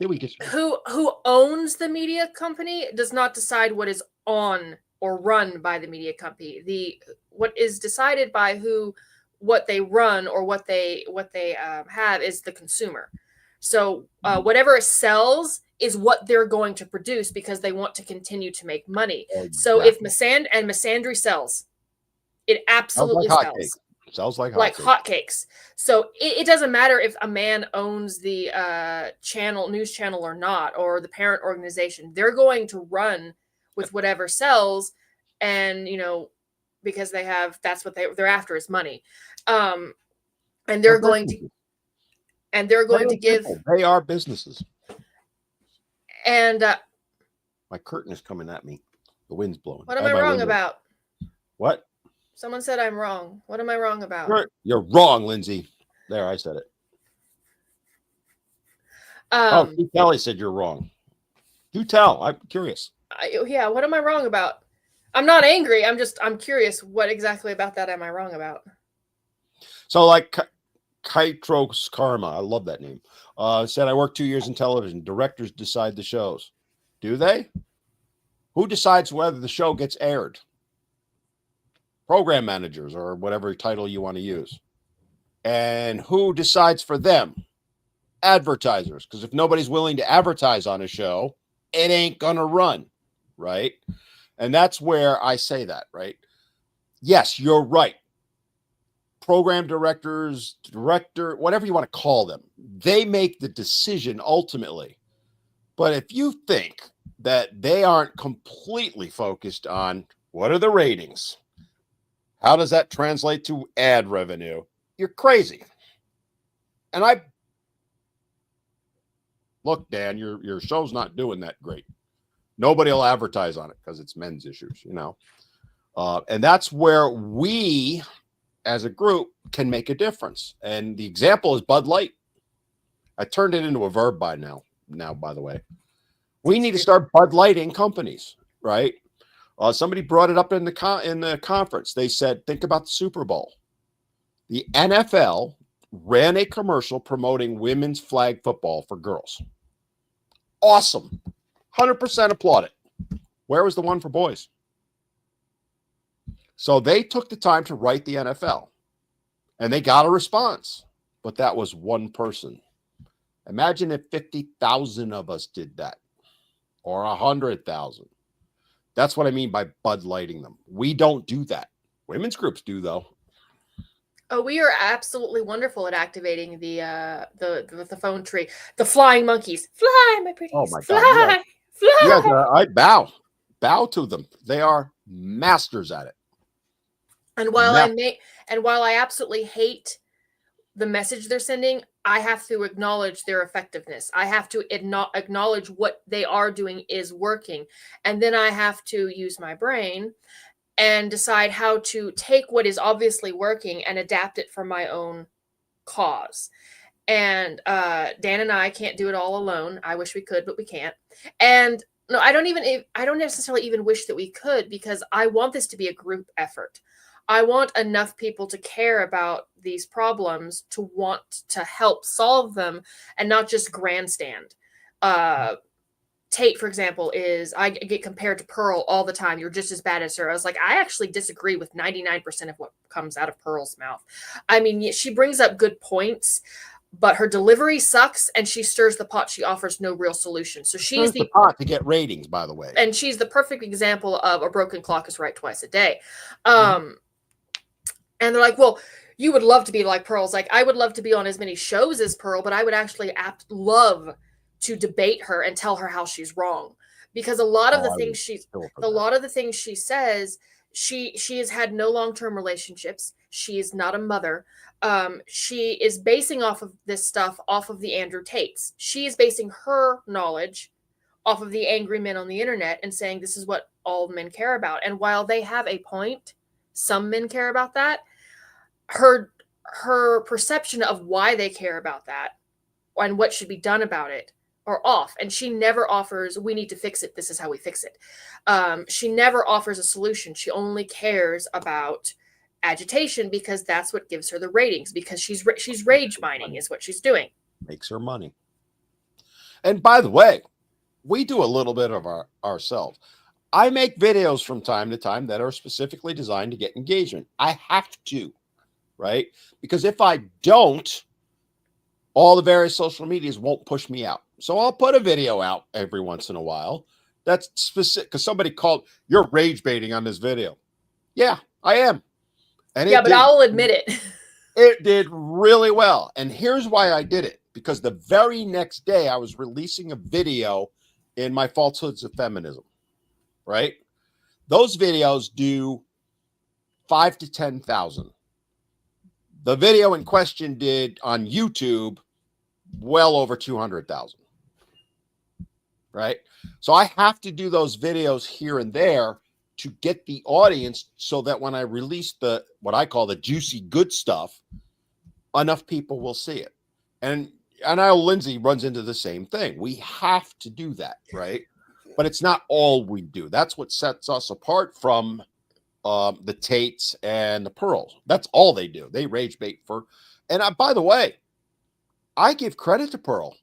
Did we just
Who owns the media company does not decide what is on or run by the media company. What is decided by what they run or what they have is the consumer. So whatever sells is what they're going to produce because they want to continue to make money. So if Misandry sells, it absolutely
sells like
sells.
hotcakes. Sells like
hotcakes. So it doesn't matter if a man owns the news channel or not, or the parent organization. They're going to run with whatever sells, and because that's what they're after is money. And they're going to give.
They are businesses.
And
my curtain is coming at me. The wind's blowing.
What am I wrong about?
What?
Someone said I'm wrong. What am I wrong about?
You're wrong, Lindsay. There, I said it. Steve Kelly said you're wrong. Do tell. I'm curious.
What am I wrong about? I'm not angry. I'm curious. What exactly about that am I wrong about?
So, like Kytros Karma, I love that name. Said I worked 2 years in television. Directors decide the shows. Do they? Who decides whether the show gets aired? Program managers, or whatever title you want to use. And who decides for them? Advertisers. Because if nobody's willing to advertise on a show, it ain't gonna run, right? And that's where I say that, right? Yes, you're right. Program directors, whatever you want to call them, they make the decision ultimately. But if you think that they aren't completely focused on what are the ratings, how does that translate to ad revenue, you're crazy. And look, Dan, your show's not doing that great. Nobody will advertise on it because it's men's issues, and that's where we as a group can make a difference. And the example is Bud Light. I turned it into a verb by now, by the way. We need to start Bud Lighting companies, right? Somebody brought it up in the conference. They said, think about the Super Bowl. The NFL ran a commercial promoting women's flag football for girls. Awesome. 100% applaud it. Where was the one for boys? So they took the time to write the NFL, and they got a response, but that was one person. Imagine if 50,000 of us did that, or 100,000. That's what I mean by Bud Lighting them. We don't do that. Women's groups do, though.
Oh, we are absolutely wonderful at activating the phone tree. The flying monkeys. Fly, my pretties.
Oh, my God.
Fly.
Yes, I bow to them. They are masters at it.
And while I absolutely hate the message they're sending, I have to acknowledge their effectiveness. I have to acknowledge what they are doing is working. And then I have to use my brain and decide how to take what is obviously working and adapt it for my own cause. And Dan and I can't do it all alone. I wish we could, but we can't. And no, I don't necessarily even wish that we could, because I want this to be a group effort. I want enough people to care about these problems to want to help solve them and not just grandstand. Tate, for example, I get compared to Pearl all the time. You're just as bad as her. I was like, I actually disagree with 99% of what comes out of Pearl's mouth. I mean, she brings up good points, but her delivery sucks, and she stirs the pot. She offers no real solution. So she's the
pot to get ratings, by the way.
And she's the perfect example of a broken clock is right twice a day. And they're like, well, you would love to be like Pearl's. Like, I would love to be on as many shows as Pearl, but I would actually love to debate her and tell her how she's wrong. Because a lot of the things she says, she has had no long-term relationships. She is not a mother. She is basing off of this stuff off of the Andrew Tates. She is basing her knowledge off of the angry men on the internet and saying this is what all men care about. And while they have a point, some men care about that, her perception of why they care about that and what should be done about it are off. And she never offers, we need to fix it, this is how we fix it. She never offers a solution. She only cares about agitation because that's what gives her the ratings, because she's rage mining is what she's doing.
Makes her money. And by the way, we do a little bit of ourselves. I make videos from time to time that are specifically designed to get engagement. I have to, right? Because if I don't, all the various social medias won't push me out. So I'll put a video out every once in a while. That's specific because somebody called, "You're rage baiting on this video." Yeah, I am. And
yeah, but I'll admit it.
It did really well. And here's why I did it. Because the very next day I was releasing a video in my falsehoods of feminism, right? Those videos do 5 to 10,000. The video in question did on YouTube well over 200,000, right? So I have to do those videos here and there to get the audience so that when I release the, what I call the juicy good stuff, enough people will see it. And I know Lindsay runs into the same thing. We have to do that, right? But it's not all we do. That's what sets us apart from the Tates and the Pearls. That's all they do. They rage bait for. And by the way, I give credit to Pearl.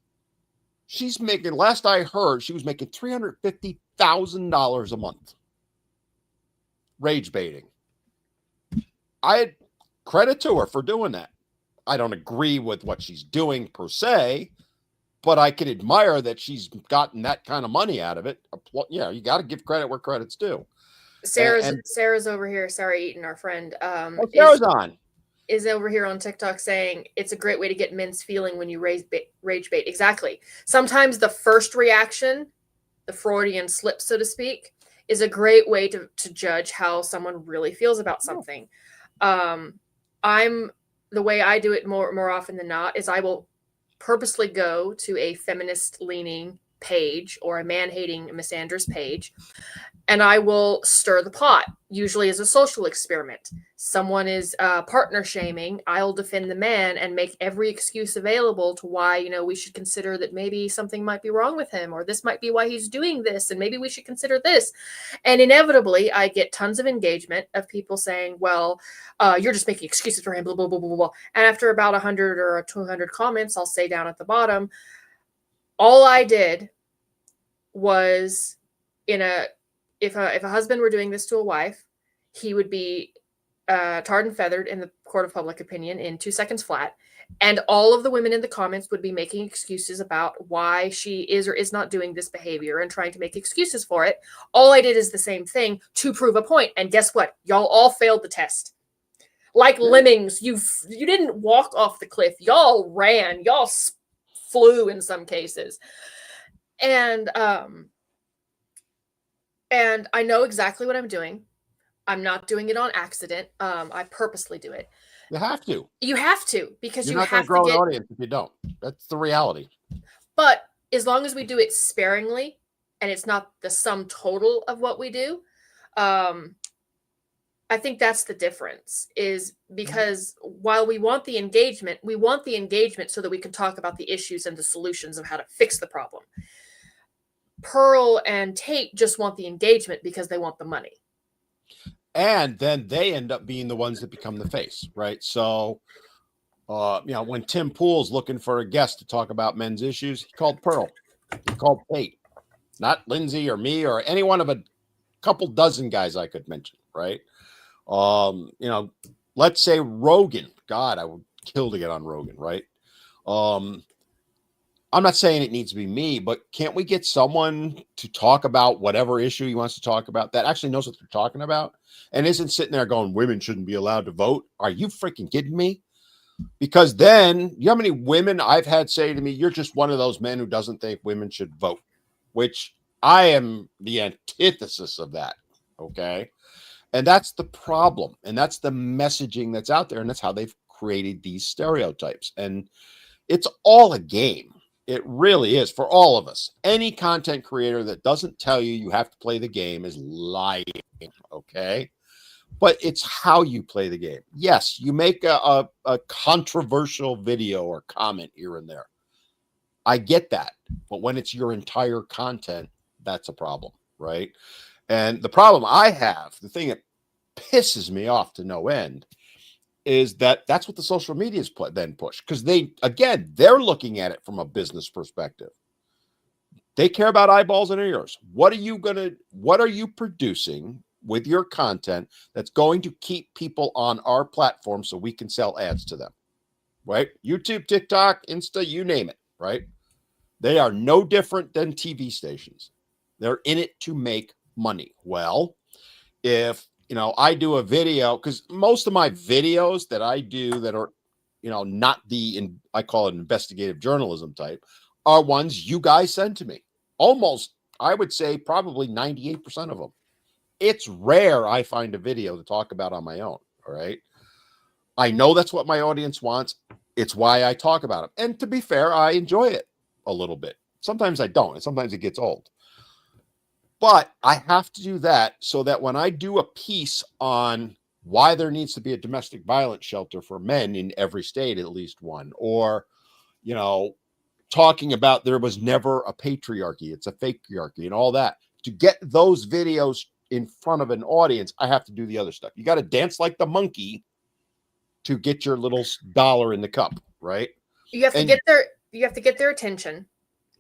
She's making, last I heard, she was making $350,000 a month rage baiting. I had credit to her for doing that. I don't agree with what she's doing per se, but I can admire that she's gotten that kind of money out of it. Yeah, you got to give credit where credit's due.
Sarah's over here. Sarah Eaton, our friend,
Sarah's on.
Is over here on TikTok saying it's a great way to get men's feeling when you rage bait. Exactly. Sometimes the first reaction, the Freudian slip, so to speak, is a great way to judge how someone really feels about something. The way I do it more often than not is I will purposely go to a feminist leaning page or a man-hating misandrous page, and I will stir the pot, usually as a social experiment. Someone is partner shaming, I'll defend the man and make every excuse available to why, we should consider that maybe something might be wrong with him, or this might be why he's doing this, and maybe we should consider this. And inevitably, I get tons of engagement of people saying, well, you're just making excuses for him, blah, blah, blah, blah, blah. And after about 100 or 200 comments, I'll say down at the bottom, all I did was, if a husband were doing this to a wife, he would be tarred and feathered in the court of public opinion in 2 seconds flat. And all of the women in the comments would be making excuses about why she is or is not doing this behavior and trying to make excuses for it. All I did is the same thing to prove a point. And guess what? Y'all all failed the test. Like lemmings, you didn't walk off the cliff. Y'all ran. Y'all flew in some cases. And I know exactly what I'm doing. I'm not doing it on accident. I purposely do it.
You have to.
You have to, because
you're not going to grow an audience if you don't. That's the reality.
But as long as we do it sparingly, and it's not the sum total of what we do, I think that's the difference. Is because while we want the engagement so that we can talk about the issues and the solutions of how to fix the problem. Pearl and Tate just want the engagement because they want the money.
And then they end up being the ones that become the face, right? So, when Tim Pool's looking for a guest to talk about men's issues, he called Pearl. He called Tate. Not Lindsay or me or any one of a couple dozen guys I could mention, right? Let's say Rogan. God, I would kill to get on Rogan, right? I'm not saying it needs to be me, but can't we get someone to talk about whatever issue he wants to talk about that actually knows what they're talking about and isn't sitting there going, women shouldn't be allowed to vote? Are you freaking kidding me? Because then, you know how many women I've had say to me, you're just one of those men who doesn't think women should vote, which I am the antithesis of that. Okay. And that's the problem. And that's the messaging that's out there. And that's how they've created these stereotypes. And it's all a game. It really is for all of us. Any content creator that doesn't tell you have to play the game is lying, okay? But it's how you play the game. Yes, you make a controversial video or comment here and there. I get that. But when it's your entire content, that's a problem, right? And the problem I have, the thing that pisses me off to no end is that that's what the social medias then push, because they're looking at it from a business perspective. They care about eyeballs and ears. What are you producing with your content that's going to keep people on our platform so we can sell ads to them? Right? YouTube, TikTok, Insta, you name it, right? They are no different than TV stations. They're in it to make money. Well, if I do a video, because most of my videos that I do that are, not I call it investigative journalism type, are ones you guys send to me. Almost, I would say probably 98% of them. It's rare I find a video to talk about on my own. All right. I know that's what my audience wants. It's why I talk about it. And to be fair, I enjoy it a little bit. Sometimes I don't, and sometimes it gets old. But I have to do that so that when I do a piece on why there needs to be a domestic violence shelter for men in every state, at least one, or, talking about there was never a patriarchy, it's a fakearchy and all that, to get those videos in front of an audience, I have to do the other stuff. You got to dance like the monkey to get your little dollar in the cup, right?
You have to get their attention.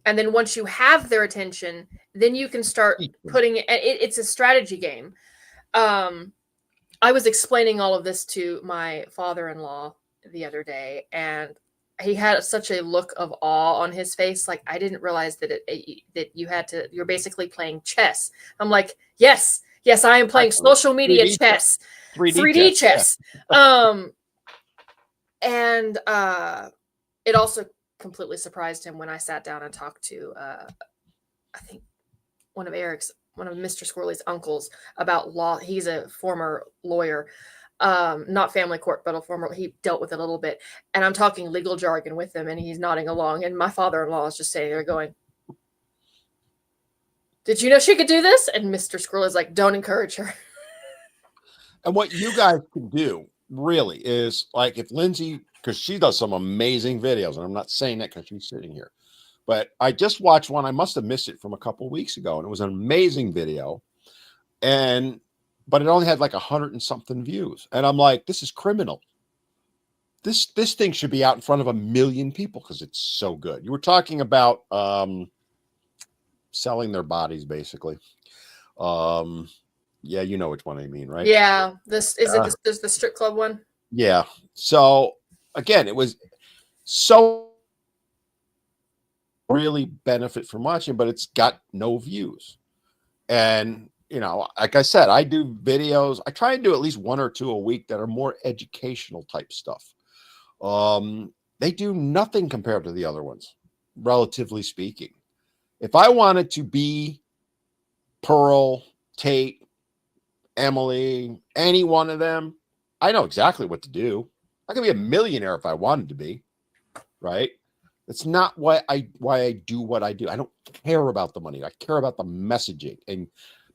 And then once you have their attention, then you can start putting it. It's a strategy game. I was explaining all of this to my father-in-law the other day, and he had such a look of awe on his face. Like, I didn't realize that you're basically playing chess. I'm like, yes, I am playing social media chess, 3D chess. Yeah. And it also completely surprised him when I sat down and talked to, I think one of Mr. Squirrely's uncles about law. He's a former lawyer, not family court, but he dealt with it a little bit. And I'm talking legal jargon with him, and he's nodding along. And my father-in-law is just sitting there going, "Did you know she could do this?" And Mr. Squirrel is like, "Don't encourage her."
And what you guys can do really is, like, if Lindsay, because she does some amazing videos, and I'm not saying that because she's sitting here, but I just watched one. I must have missed it from a couple of weeks ago, and it was an amazing video. But it only had like 100 and something views. And I'm like, this is criminal. This thing should be out in front of 1 million people because it's so good. You were talking about selling their bodies, basically. Yeah, you know which one I mean, right?
Yeah. This is the strip club one.
Yeah. So again, it was so really benefit from watching, but it's got no views. And like I said, I do videos. I try and do at least 1 or 2 a week that are more educational type stuff. They do nothing compared to the other ones, relatively speaking. If I wanted to be Pearl, Tate, Emily, any one of them, I know exactly what to do. I could be a millionaire if I wanted to be, right? That's not why I do what I do. I don't care about the money. I care about the messaging and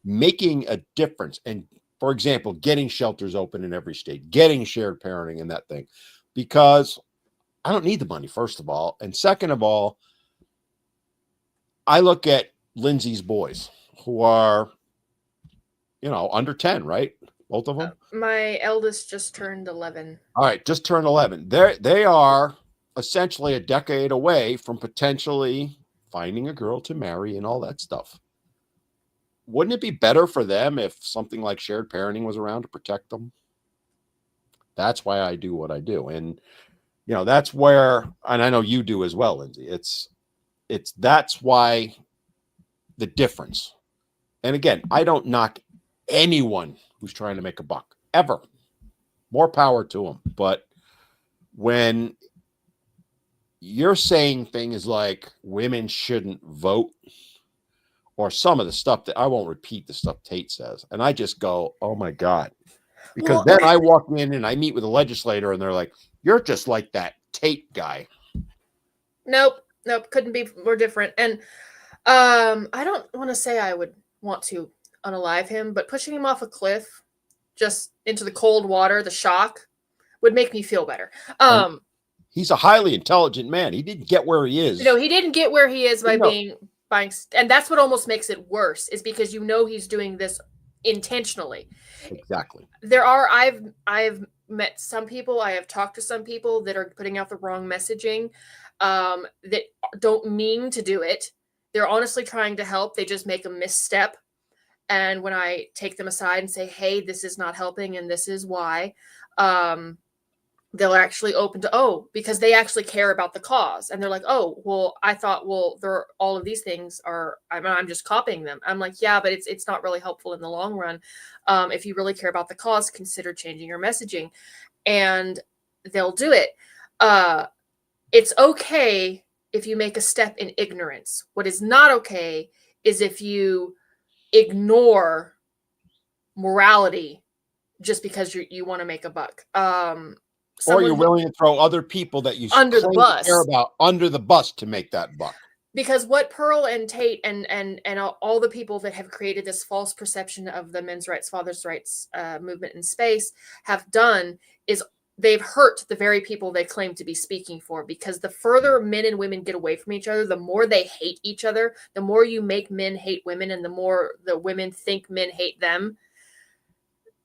making a difference. And for example, getting shelters open in every state, getting shared parenting and that thing, because I don't need the money, first of all. And second of all, I look at Lindsay's boys who are, under 10, right? Both of them.
My eldest just turned 11.
All right. Just turned 11. They are essentially a decade away from potentially finding a girl to marry and all that stuff. Wouldn't it be better for them if something like shared parenting was around to protect them? That's why I do what I do. And, that's where, and I know you do as well, Lindsay, that's why the difference. And again, I don't knock anyone who's trying to make a buck ever. More power to them. But when you're saying things like women shouldn't vote, or some of the stuff that I won't repeat the stuff Tate says. And I just go, oh my God. Because then I walk in and I meet with a legislator and they're like, you're just like that Tate guy.
Nope. Couldn't be more different. And I don't want to say I would want to unalive him, but pushing him off a cliff just into the cold water, the shock, would make me feel better.
He's a highly intelligent man. He didn't get where he is.
He didn't get where he is by buying, and that's what almost makes it worse, is because he's doing this intentionally.
Exactly.
I've met some people, I have talked to some people that are putting out the wrong messaging, that don't mean to do it. They're honestly trying to help. They just make a misstep. And when I take them aside and say, hey, this is not helping and this is why, they'll actually open to, oh, because they actually care about the cause. And they're like, oh, well, I thought, well, there all of these things are, I'm just copying them. I'm like, yeah, but it's not really helpful in the long run. If you really care about the cause, consider changing your messaging. And they'll do it. It's okay if you make a step in ignorance. What is not okay is if you ignore morality just because you want to make a buck.
Or you're willing to throw other people that you
under the bus,
care about under the bus to make that buck.
Because what Pearl and Tate and all the people that have created this false perception of the men's rights, fathers' rights movement in space have done is they've hurt the very people they claim to be speaking for. Because the further men and women get away from each other, the more they hate each other, the more you make men hate women, and the more the women think men hate them.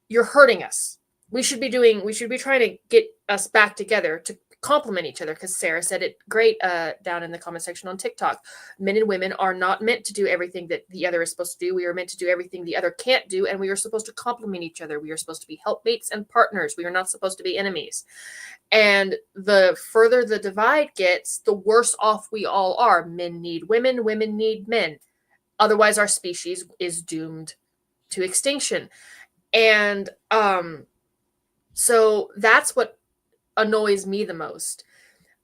You're hurting us. We should be trying to get us back together to complement each other, because Sarah said it great down in the comment section on TikTok. Men and women are not meant to do everything that the other is supposed to do. We are meant to do everything the other can't do, and we are supposed to complement each other. We are supposed to be helpmates and partners. We are not supposed to be enemies. And the further the divide gets, the worse off we all are. Men need women, women need men. Otherwise, our species is doomed to extinction. And so that's what annoys me the most.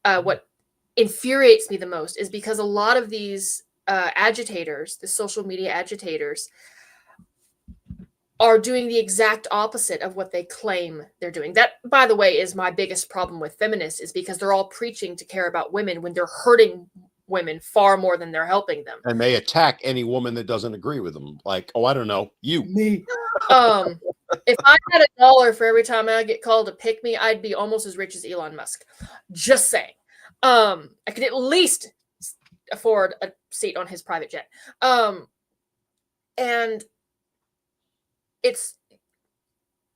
What infuriates me the most is because a lot of these agitators, the social media agitators, are doing the exact opposite of what they claim they're doing. That, by the way, is my biggest problem with feminists, is because they're all preaching to care about women when they're hurting women far more than they're helping them.
And they attack any woman that doesn't agree with them. Like, oh, I don't know, you.
Me. If I had $1 for every time I get called a pick me, I'd be almost as rich as Elon Musk. Just saying. I could at least afford a seat on his private jet. And it's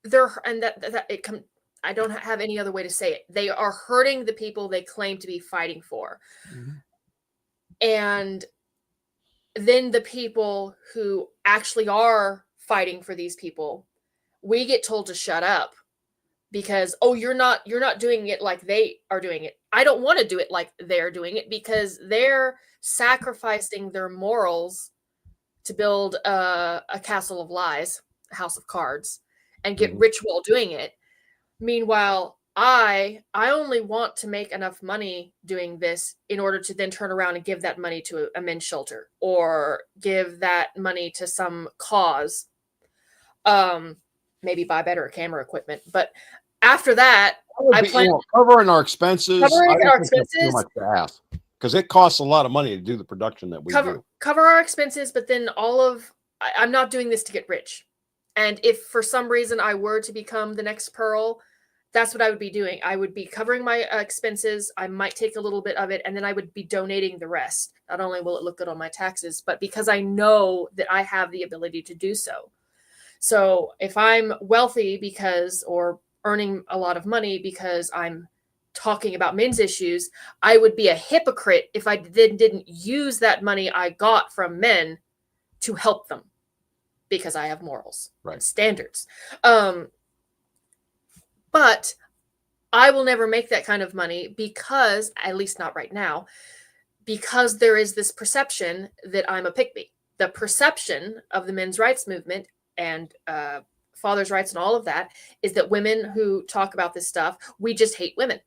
there, and that it come. I don't have any other way to say it. They are hurting the people they claim to be fighting for. Mm-hmm. And then the people who actually are fighting for these people, we get told to shut up because, oh, you're not doing it like they are doing it. I don't want to do it like they're doing it, because they're sacrificing their morals to build a castle of lies, a house of cards, and get rich while doing it. Meanwhile, I only want to make enough money doing this in order to then turn around and give that money to a men's shelter, or give that money to some cause. Maybe buy better camera equipment. But after that, I plan
covering our expenses.
Too
much to ask, because it costs a lot of money to do the production that we do.
Cover our expenses, but then I'm not doing this to get rich. And if for some reason I were to become the next Pearl, that's what I would be doing. I would be covering my expenses. I might take a little bit of it, and then I would be donating the rest. Not only will it look good on my taxes, but because I know that I have the ability to do so. So if I'm wealthy or earning a lot of money because I'm talking about men's issues, I would be a hypocrite if I didn't use that money I got from men to help them, because I have morals,
right,
standards. But I will never make that kind of money, because, at least not right now, because there is this perception that I'm a pick-me. The perception of the men's rights movement and fathers' rights and all of that is that women who talk about this stuff, we just hate women.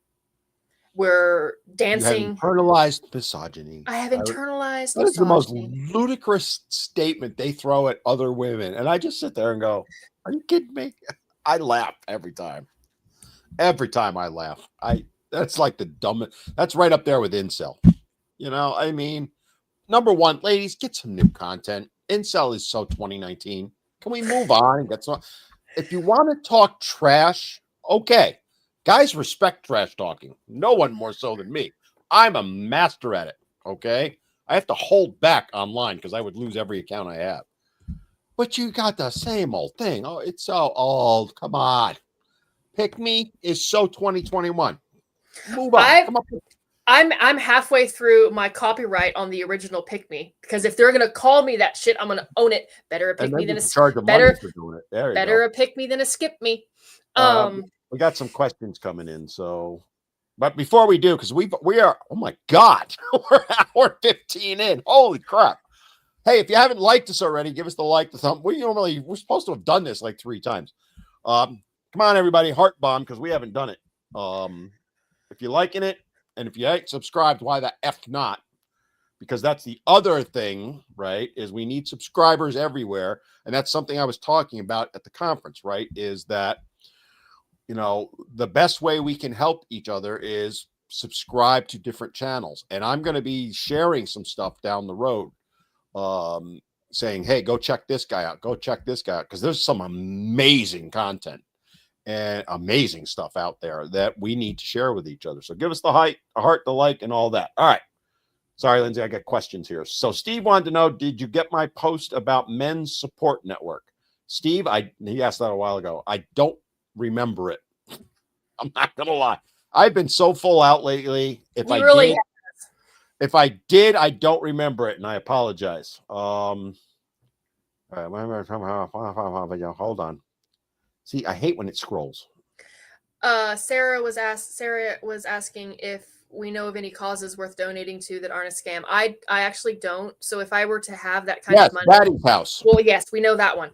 We're dancing.
You have internalized misogyny.
I have internalized
misogyny. That is the most ludicrous statement they throw at other women. And I just sit there and go, are you kidding me? I laugh every time. Every time I laugh. That's like the dumbest. That's right up there with incel. You know, I mean, number one, ladies, get some new content. Incel is so 2019. Can we move on? If you want to talk trash, okay. Guys respect trash talking. No one more so than me. I'm a master at it, okay? I have to hold back online because I would lose every account I have. but you got the same old thing. Oh, it's so old. Come on. Pick Me is so 2021. Move on. Come on.
I'm halfway through my copyright on the original Pick Me, because if they're gonna call me that shit, I'm gonna own it. Better a Pick Me than a
charge them
better
for doing it. There you
better
go.
a Pick Me than a Skip Me.
We got some questions coming in, so but before we do, because we are, oh my god, we're hour 15 in. Holy crap. Hey, if you haven't liked us already, give us the like, the thumb. We're supposed to have done this like 3 times. Come on, everybody, heart bomb, because we haven't done it. If you're liking it, and if you ain't subscribed, why the F not? Because that's the other thing, right? Is we need subscribers everywhere. And that's something I was talking about at the conference, right? Is that, the best way we can help each other is subscribe to different channels. And I'm going to be sharing some stuff down the road, saying, hey, go check this guy out. Go check this guy out. Because there's some amazing content and amazing stuff out there that we need to share with each other. So give us the heart, the like, and all that. All right. Sorry, Lindsay, I got questions here. So Steve wanted to know, did you get my post about Men's Support Network? Steve, he asked that a while ago. I don't remember it. I'm not going to lie. I've been so full out lately. If I did, I don't remember it, and I apologize. Hold on. See, I hate when it scrolls.
Sarah was asking if we know of any causes worth donating to that aren't a scam. I actually don't. So if I were to have that kind of money,
Daddy's House.
Well, yes, we know that one.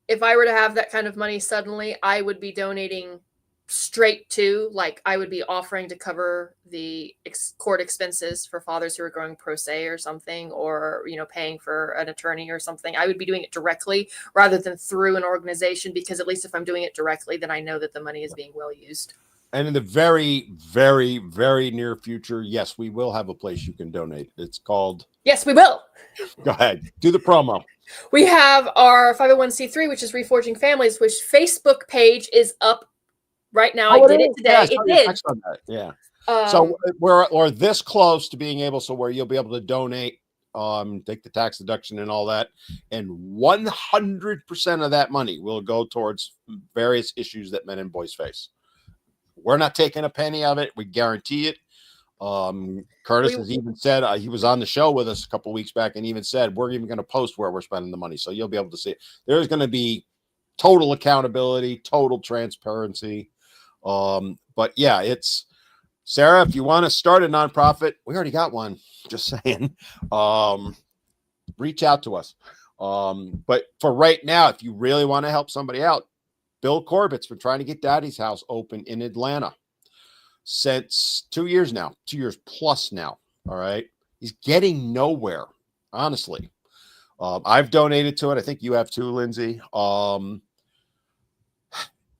If I were to have that kind of money suddenly, I would be donating straight to, like, I would be offering to cover the court expenses for fathers who are going pro se or something, or paying for an attorney or something. I would be doing it directly rather than through an organization, because at least if I'm doing it directly, then I know that the money is being well used.
And in the very, very, very near future, yes, we will have a place you can donate. It's called...
Yes, we will.
Go ahead. Do the promo.
We have our 501c3, which is Reforging Families, which Facebook page is up right now. I did it today.
Yeah, it did. Yeah. So we're this close to being able, where you'll be able to donate, take the tax deduction and all that. And 100% of that money will go towards various issues that men and boys face. We're not taking a penny of it. We guarantee it. Curtis has even said, he was on the show with us a couple of weeks back and even said, we're even going to post where we're spending the money. So you'll be able to see it. There's going to be total accountability, total transparency. But yeah, it's Sarah, if you want to start a nonprofit, we already got one, just saying, reach out to us. But for right now, if you really want to help somebody out, Bill Corbett's been trying to get Daddy's House open in Atlanta since 2 years now, 2 years plus now. All right. He's getting nowhere, honestly. I've donated to it. I think you have too, Lindsay.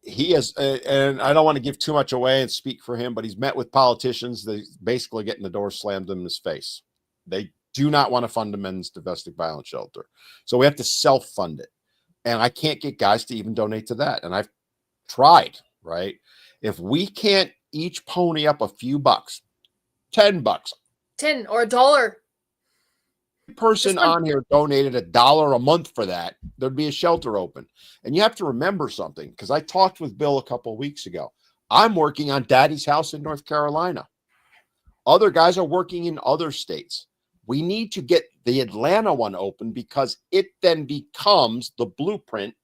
He has, and I don't want to give too much away and speak for him, but he's met with politicians. They basically getting the door slammed in his face. They do not want to fund a men's domestic violence shelter. So we have to self-fund it. And I can't get guys to even donate to that. And I've tried, right? If we can't each pony up a few bucks, $10,
10 or $1.
Person on here donated $1 a month for that, there'd be a shelter open. And you have to remember something, because I talked with Bill a couple of weeks ago. I'm working on Daddy's House in North Carolina. Other guys are working in other states. We need to get the Atlanta one open, because it then becomes the blueprint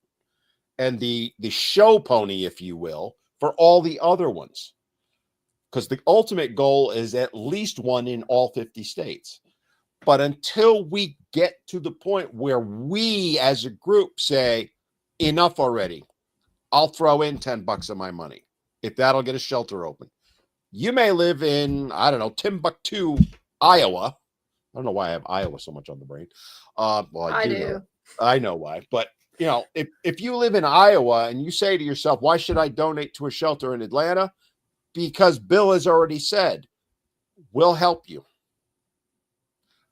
and the show pony, if you will, for all the other ones. Because the ultimate goal is at least one in all 50 states. But until we get to the point where we as a group say, enough already, I'll throw in $10 of my money, if that'll get a shelter open. You may live in, I don't know, Timbuktu, Iowa. I don't know why I have Iowa so much on the brain. Well, I do. I know why. But, if you live in Iowa and you say to yourself, why should I donate to a shelter in Atlanta? Because Bill has already said, we'll help you.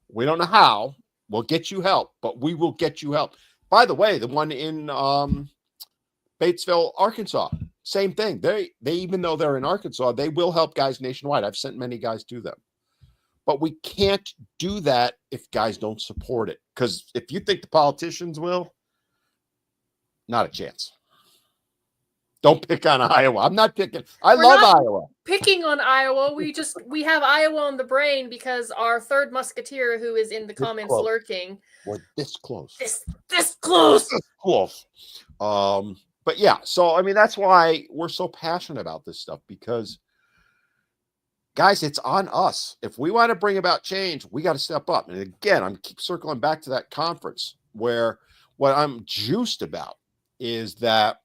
We don't know how. We'll get you help, but we will get you help. By the way, the one in Batesville, Arkansas, same thing. They even though they're in Arkansas, they will help guys nationwide. I've sent many guys to them. But we can't do that if guys don't support it. Because if you think the politicians will, not a chance. Don't pick on Iowa. I'm not picking. I
We're
love
not
Iowa.
picking on Iowa. We have Iowa on the brain because our third musketeer, who is in the comments
close.
lurking,
We're this close.
This close.
Close. But yeah, so I mean that's why we're so passionate about this stuff, because guys, it's on us. If we want to bring about change, we got to step up. And again, I'm keep circling back to that conference where what I'm juiced about is that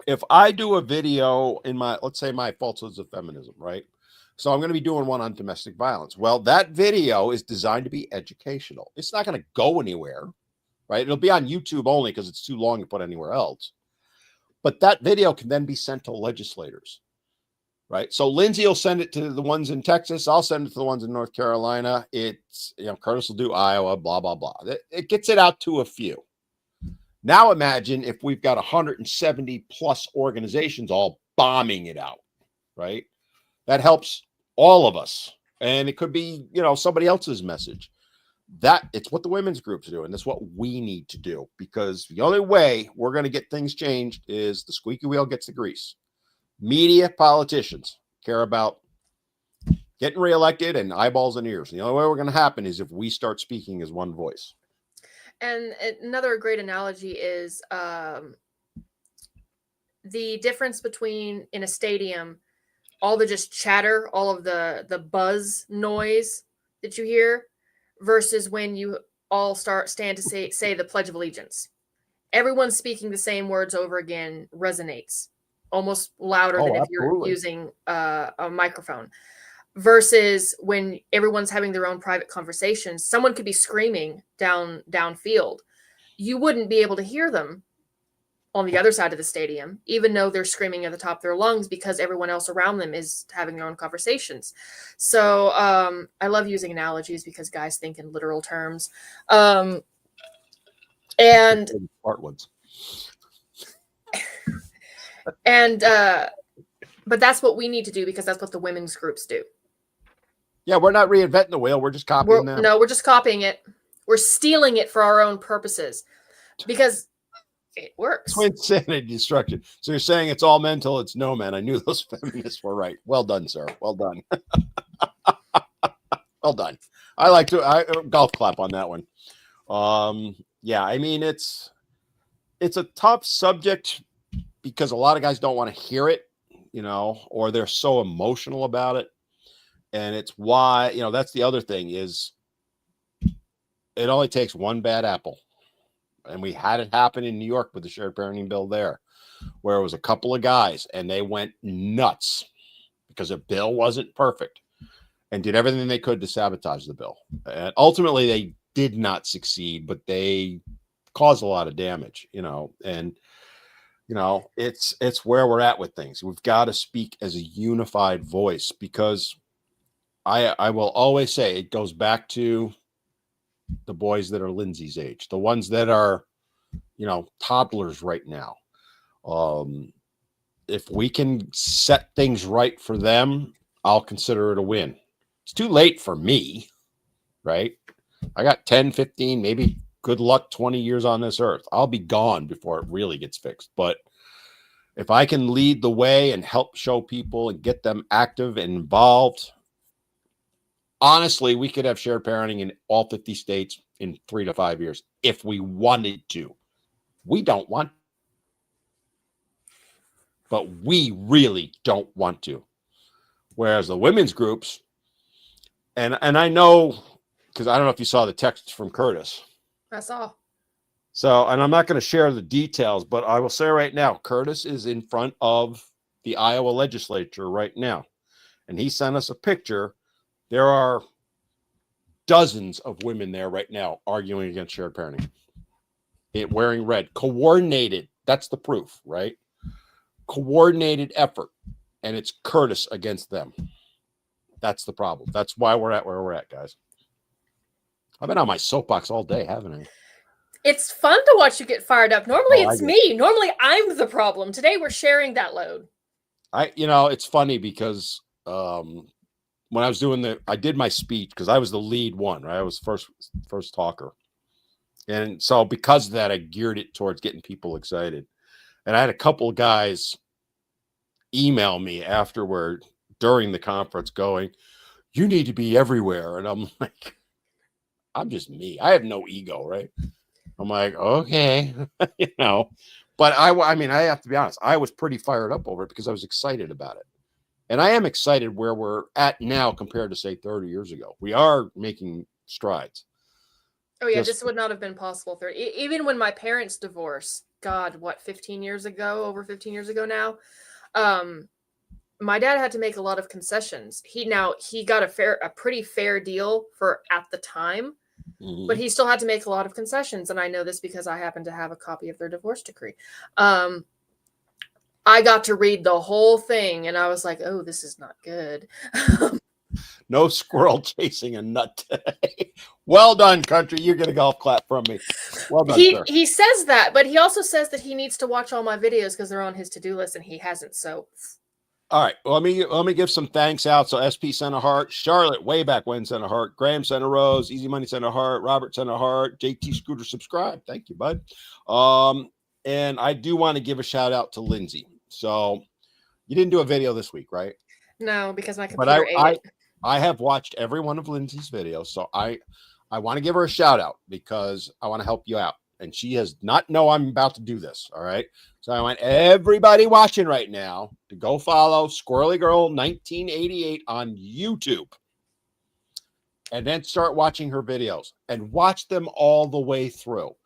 if I do a video in my, let's say my falsehoods of feminism, right? So I'm going to be doing one on domestic violence. Well, that video is designed to be educational. It's not going to go anywhere, right? It'll be on YouTube only because it's too long to put anywhere else. But that video can then be sent to legislators, right? So Lindsay will send it to the ones in Texas. I'll send it to the ones in North Carolina. It's, Curtis will do Iowa, blah, blah, blah. It gets it out to a few. Now imagine if we've got 170 plus organizations all bombing it out, right? That helps all of us. And it could be, somebody else's message. It's what the women's groups do. And that's what we need to do, because the only way we're going to get things changed is the squeaky wheel gets the grease. Media, politicians care about getting reelected and eyeballs and ears. The only way we're going to happen is if we start speaking as one voice.
And another great analogy is the difference between in a stadium, all the just chatter, all of the buzz noise that you hear, versus when you all stand to say the Pledge of Allegiance. Everyone speaking the same words over again resonates almost louder than if you're using a microphone. Versus when everyone's having their own private conversations, someone could be screaming downfield. You wouldn't be able to hear them on the other side of the stadium, even though they're screaming at the top of their lungs, because everyone else around them is having their own conversations. So I love using analogies because guys think in literal terms. And
smart ones.
But that's what we need to do, because that's what the women's groups do.
Yeah, we're not reinventing the wheel. We're just copying them.
No, we're just copying it. We're stealing it for our own purposes because it works.
Twin sanity destruction. So you're saying it's all mental, it's no men. I knew those feminists were right. Well done, sir. Well done. Well done. I golf clap on that one. Yeah, I mean, it's a tough subject because a lot of guys don't want to hear it, or they're so emotional about it. And it's why, that's the other thing is it only takes one bad apple. And we had it happen in New York with the shared parenting bill there, where it was a couple of guys and they went nuts because the bill wasn't perfect and did everything they could to sabotage the bill. And ultimately they did not succeed, but they caused a lot of damage, and it's where we're at with things. We've got to speak as a unified voice, because I will always say it goes back to the boys that are Lindsay's age, the ones that are, toddlers right now. If we can set things right for them, I'll consider it a win. It's too late for me, right? I got 10, 15, maybe good luck 20 years on this earth. I'll be gone before it really gets fixed. But if I can lead the way and help show people and get them active and involved, honestly, we could have shared parenting in all 50 states in 3 to 5 years if we wanted to. We don't want, but we really don't want to. Whereas the women's groups, and I know, because I don't know if you saw the text from Curtis.
I saw.
So, and I'm not going to share the details, but I will say right now, Curtis is in front of the Iowa legislature right now. And he sent us a picture. There are dozens of women there right now arguing against shared parenting. It wearing red, coordinated. That's the proof, right? Coordinated effort. And it's Curtis against them. That's the problem. That's why we're at where we're at, guys. I've been on my soapbox all day, haven't I?
It's fun to watch you get fired up. Normally it's me. Normally I'm the problem. Today we're sharing that load.
It's funny because when I was doing I did my speech because I was the lead one, right? I was first talker. And so because of that, I geared it towards getting people excited. And I had a couple of guys email me afterward during the conference going, "You need to be everywhere." And I'm like, I'm just me. I have no ego, right? I'm like, okay, But I mean, I have to be honest. I was pretty fired up over it because I was excited about it. And I am excited where we're at now compared to, say, 30 years ago. We are making strides.
Oh yeah, this would not have been possible 30. Even when my parents divorced, God, what, 15 years ago, over 15 years ago now, my dad had to make a lot of concessions. He got a pretty fair deal for at the time, but he still had to make a lot of concessions. And I know this because I happen to have a copy of their divorce decree. I got to read the whole thing and I was like, oh, this is not good.
No squirrel chasing a nut today. Well done, country. You get a golf clap from me. Well done, sir.
He says that, but he also says that he needs to watch all my videos because they're on his to-do list and he hasn't. So
all right, well, let me give some thanks out. So SP sent a heart, Charlotte way back when sent a heart, Graham sent a rose, Easy Money sent a heart, Robert sent a heart, JT Scooter subscribe. Thank you, bud. And I do want to give a shout out to Lindsay. So you didn't do a video this week, right?
No, because my computer ate it.
I have watched every one of Lindsay's videos, so I want to give her a shout out because I want to help you out. And she has not know I'm about to do this. All right. So I want everybody watching right now to go follow Squirrely Girl 1988 on YouTube. And then start watching her videos and watch them all the way through.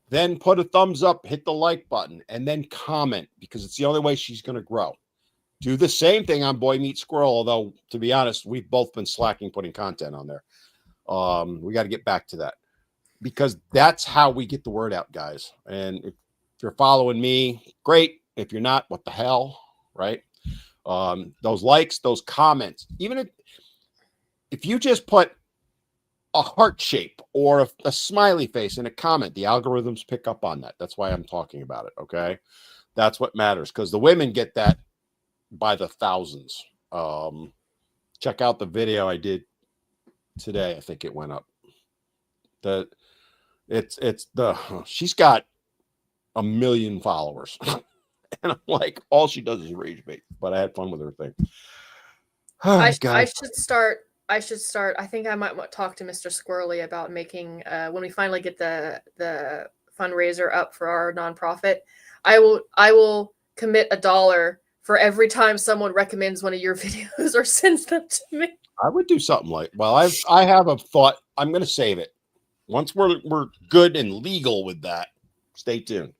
Then put a thumbs up, hit the like button, and then comment because it's the only way she's going to grow. Do the same thing on Boy Meets Squirrel, although, to be honest, we've both been slacking putting content on there. We got to get back to that because that's how we get the word out, guys. And if you're following me, great. If you're not, what the hell, right? Those likes, those comments, even if you just put a heart shape or a smiley face in a comment, the algorithms pick up on that. That's why I'm talking about it, okay? That's what matters because the women get that by the thousands. Check out the video I did today. I think it went up. She's got 1 million followers. And I'm like, all she does is rage bait. But I had fun with her thing. Oh,
I should start. I think I might talk to Mr. Squirrely about making when we finally get the fundraiser up for our nonprofit. I will commit $1 for every time someone recommends one of your videos or sends them to me.
I would do something like, well, I have a thought. I'm going to save it. Once we're good and legal with that, stay tuned.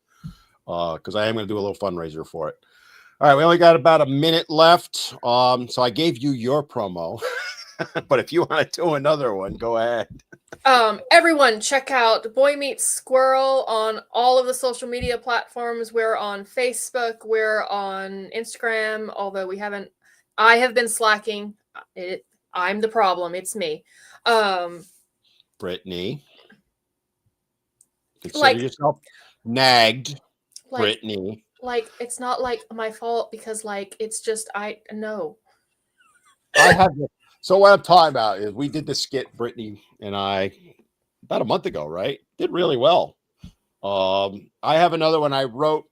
Because I am going to do a little fundraiser for it. All right, we only got about a minute left. So I gave you your promo. But if you want to do another one, go ahead.
Everyone, check out Boy Meets Squirrel on all of the social media platforms. We're on Facebook. We're on Instagram. Although I have been slacking. I'm the problem. It's me.
Brittany, consider yourself nagged. Brittany,
it's not like my fault because it's just I know.
I have. So what I'm talking about is we did the skit, Brittany and I, about a month ago, right? Did really well. I have another one I wrote.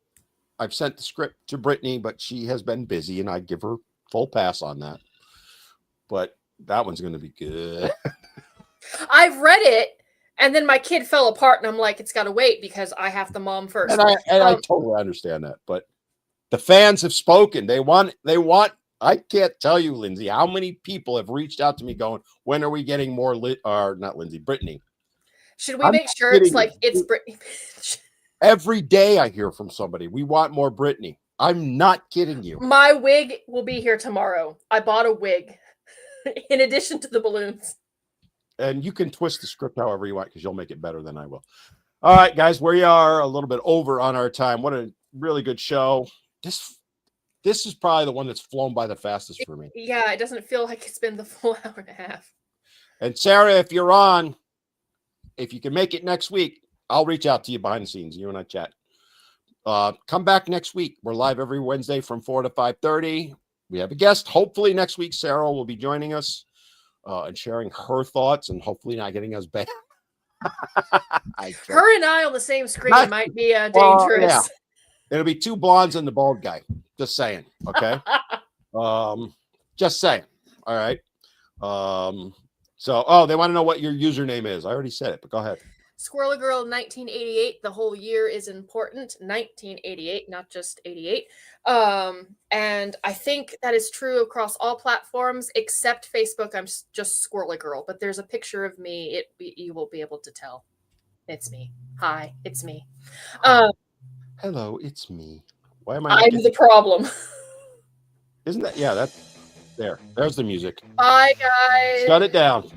I've sent the script to Brittany, but she has been busy, and I give her full pass on that. But that one's going to be good.
I've read it, and then my kid fell apart, and I'm like, it's got to wait because I have the mom first.
And I totally understand that. But the fans have spoken. They want. I can't tell you, Lindsay, how many people have reached out to me going, when are we getting more Brittany?
Should we make sure it's like it's Brittany?
Every day I hear from somebody, we want more Brittany. I'm not kidding you.
My wig will be here tomorrow. I bought a wig in addition to the balloons.
And you can twist the script however you want because you'll make it better than I will. All right, guys, we are a little bit over on our time. What a really good show. This is probably the one that's flown by the fastest for me.
Yeah, it doesn't feel like it's been the full hour and a half.
And Sarah, if you're on, if you can make it next week, I'll reach out to you behind the scenes. You and I chat. Come back next week. We're live every Wednesday from 4 to 5:30. we have a guest. Hopefully next week, Sarah will be joining us and sharing her thoughts, and hopefully not getting us banned.
Her and I on the same screen
Not-
might be
Well,
dangerous.
yeah. It'll be two blondes and the bald guy. Just saying. Okay. Just saying. All right. So they want to know what your username is. I already said it, but go ahead.
Squirrely Girl 1988. The whole year is important. 1988, not just 88. And I think that is true across all platforms except Facebook. I'm just Squirrely Girl, but there's a picture of me. You will be able to tell. It's me. Hi, it's me.
Hello, it's me. Why am I? Not
I'm
getting...
the problem.
Isn't that? Yeah, that's there. There's the music.
Bye, guys.
Shut it down.